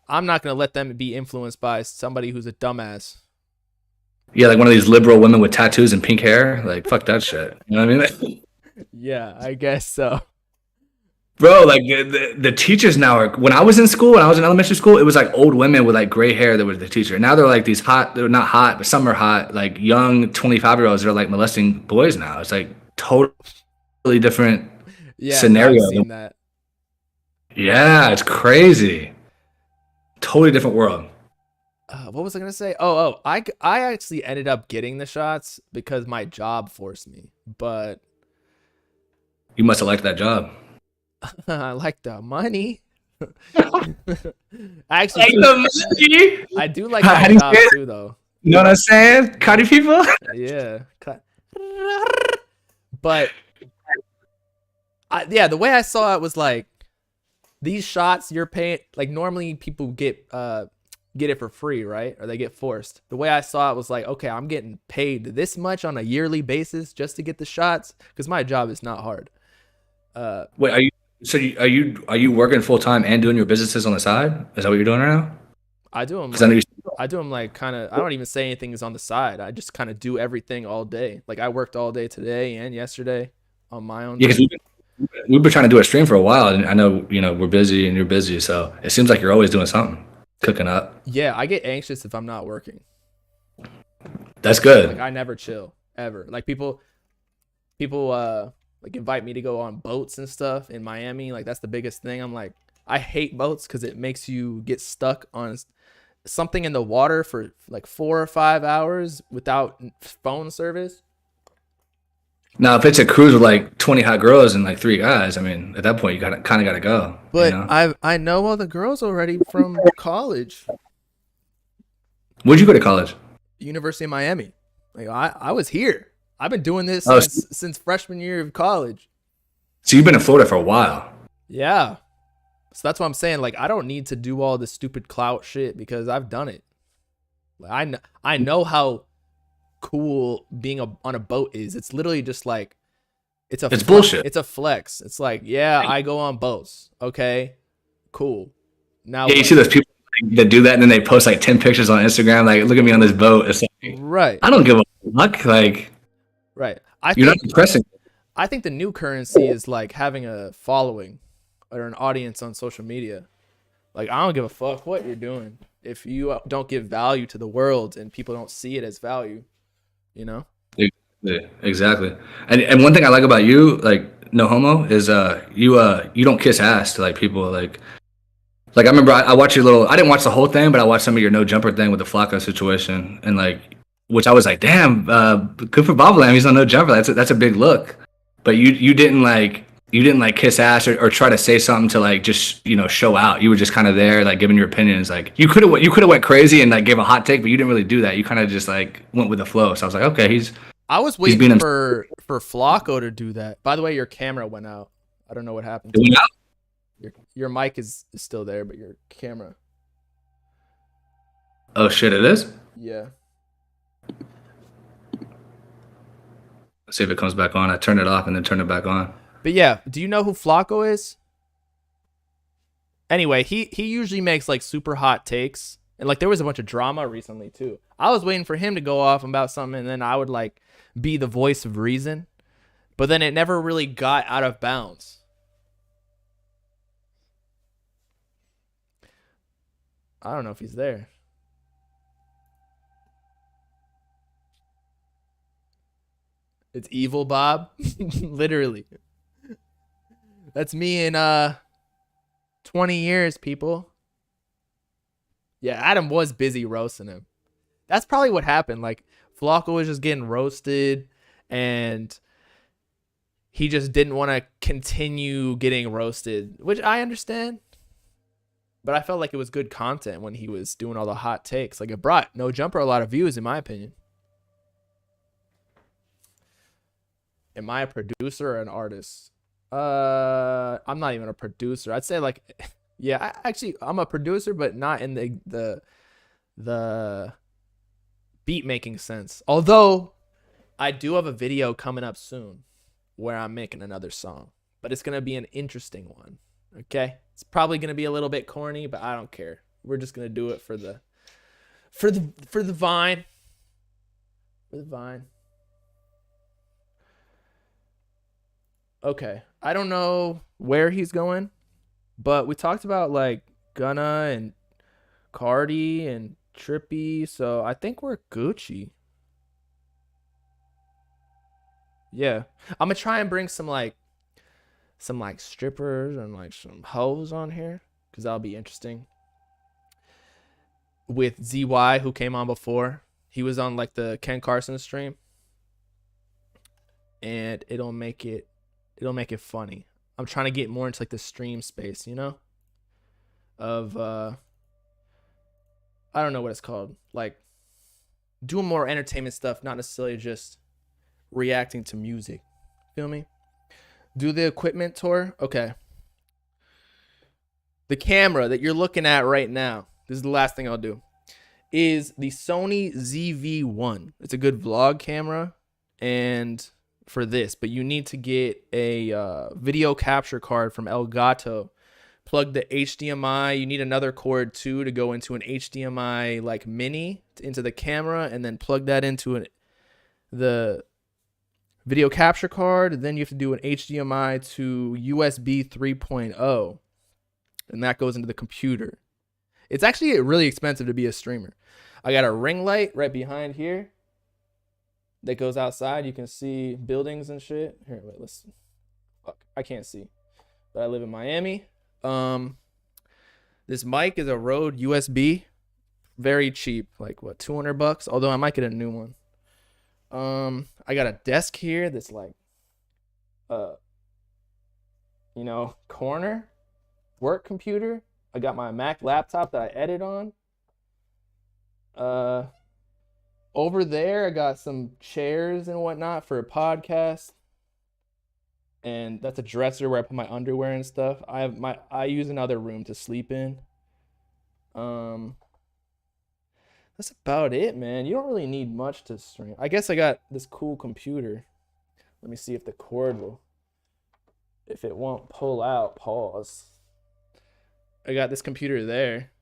I'm not going to let them be influenced by somebody who's a dumbass. Yeah, like one of these liberal women with tattoos and pink hair. Like, fuck that shit. You know what I mean? Yeah, I guess so. Bro, like the teachers now are, when I was in school, when I was in elementary school, it was like old women with like gray hair that were the teacher. Now they're like these they're not hot, but some are hot, like young 25-year-olds that are like molesting boys now. It's like totally different scenario. I've seen that. Yeah, it's crazy. Totally different world. What was I going to say? I actually ended up getting the shots because my job forced me, but... You must have liked that job. I like the money. I do like my job too, though. You know what I'm saying? Carti people? Yeah. But the way I saw it was like, these shots you're paying, like normally people get it for free, right? Or they get forced. The way I saw it was like, okay, I'm getting paid this much on a yearly basis just to get the shots, because my job is not hard. Wait, are you working full time and doing your businesses on the side? Is that what you're doing right now? I do them. I do them like kind of. I don't even say anything is on the side. I just kind of do everything all day. Like I worked all day today and yesterday on my own. Yeah, because we've been trying to do a stream for a while, and I know we're busy and you're busy, so it seems like you're always doing something, cooking up. Yeah, I get anxious if I'm not working. That's good. Like I never chill ever. Like people like invite me to go on boats and stuff in Miami. Like that's the biggest thing. I'm like, I hate boats because it makes you get stuck on something in the water for like 4 or 5 hours without phone service. Now, if it's a cruise with like 20 hot girls and like 3 guys, I mean, at that point you kind of got to go. But I know all the girls already from college. Where'd you go to college? University of Miami. Like I was here. I've been doing this since freshman year of college. So you've been in Florida for a while. Yeah. So that's what I'm saying. Like, I don't need to do all this stupid clout shit because I've done it. Like, I know how cool being on a boat is. It's literally just like, it's bullshit. It's a flex. It's like, yeah, I go on boats. Okay, cool. Now, yeah, you see those people that do that and then they post like 10 pictures on Instagram. Like, look at me on this boat. It's like, right. I don't give a fuck. Like, right. You're not impressing. I think the new currency is like having a following or an audience on social media. Like, I don't give a fuck what you're doing if you don't give value to the world and people don't see it as value, Exactly. And one thing I like about you, like, no homo, is you don't kiss ass to like people. Like I remember I watched your I didn't watch the whole thing, but I watched some of your no jumper thing with the Flacco situation, and like, which I was like, damn, good for Bobblehead. He's on no jumper. That's a big look. But you didn't kiss ass or try to say something to like just show out. You were just kind of there, like giving your opinions. Like you could have went crazy and like gave a hot take, but you didn't really do that. You kind of just like went with the flow. So I was like, okay, I was waiting for Flacco to do that. By the way, your camera went out. I don't know what happened. It went out? Your mic is still there, but your camera. Oh shit! It is. Yeah. Let's see if it comes back on. I turned it off and then turned it back on. But yeah, do you know who Flacco is? Anyway, he usually makes like super hot takes. And like there was a bunch of drama recently too. I was waiting for him to go off about something and then I would like be the voice of reason. But then it never really got out of bounds. I don't know if he's there. It's evil Bob. Literally. That's me in 20 years, people. Yeah, Adam was busy roasting him. That's probably what happened. Like, Flacco was just getting roasted, and he just didn't want to continue getting roasted, which I understand. But I felt like it was good content when he was doing all the hot takes. Like, it brought No Jumper a lot of views, in my opinion. Am I a producer or an artist? I'm not even a producer. I'd say like, yeah, I'm a producer, but not in the beat making sense. Although I do have a video coming up soon where I'm making another song, but it's gonna be an interesting one. Okay, it's probably gonna be a little bit corny, but I don't care. We're just gonna do it for the vine. For the vine. Okay, I don't know where he's going, but we talked about like Gunna and Carti and Trippy, so I think we're Gucci. Yeah, I'm gonna try and bring some strippers and like some hoes on here because that'll be interesting. With ZY, who came on before, he was on like the Ken Carson stream, and it'll make it funny. I'm trying to get more into like the stream space, of I don't know what it's called, like doing more entertainment stuff, not necessarily just reacting to music. Feel me? Do the equipment tour. Okay, the camera that you're looking at right now, this is the last thing I'll do, is the Sony ZV-1. It's a good vlog camera and for this, but you need to get a video capture card from Elgato plug the HDMI. You need another cord too to go into an HDMI like mini into the camera, and then plug that into the video capture card. Then you have to do an HDMI to USB 3.0, and that goes into the computer. It's actually really expensive to be a streamer. I got a ring light right behind here that goes outside. You can see buildings and shit. Here, wait, listen. Fuck, I can't see, but I live in Miami. This mic is a Rode USB, very cheap, like what, $200? Although I might get a new one. I got a desk here that's like, corner work computer. I got my Mac laptop that I edit on. Over there, I got some chairs and whatnot for a podcast. And that's a dresser where I put my underwear and stuff. I use another room to sleep in. That's about it, man. You don't really need much to stream. I guess I got this cool computer. Let me see if the cord will, if it won't pull out. Pause. I got this computer there.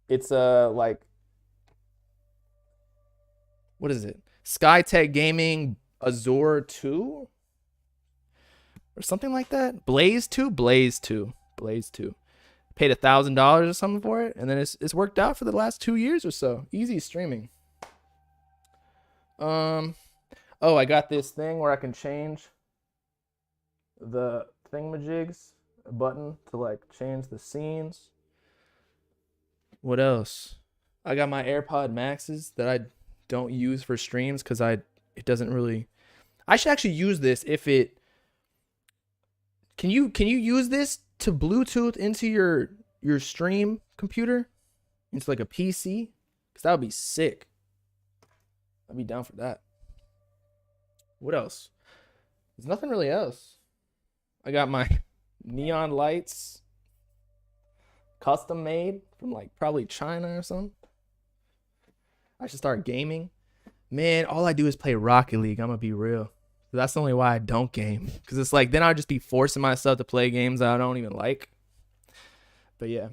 It's like, what is it? Skytech Gaming Azure 2 or something like that. Blaze 2. Paid $1,000 or something for it, and then it's worked out for the last 2 years or so. Easy streaming. Oh, I got this thing where I can change the thingamajigs, a button to like change the scenes. What else? I got my AirPod Maxes that I don't use for streams because it doesn't really. I should actually use this if it. Can you use this to Bluetooth into your stream computer, into like a PC? Because that would be sick. I'd be down for that. What else? There's nothing really else. I got my neon lights, custom made from like probably China or something. I should start gaming. Man, all I do is play Rocket League. I'm gonna be real. That's the only why I don't game. Because it's like, then I'll just be forcing myself to play games that I don't even like. But yeah.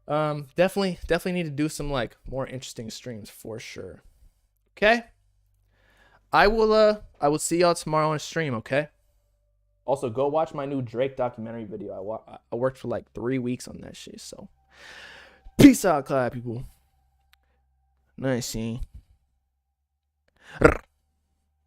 Definitely need to do some like more interesting streams for sure. Okay? I will see y'all tomorrow on stream, okay? Also, go watch my new Drake documentary video. I worked for like 3 weeks on that shit, so. Peace out, Clyde, people. Nice seeing.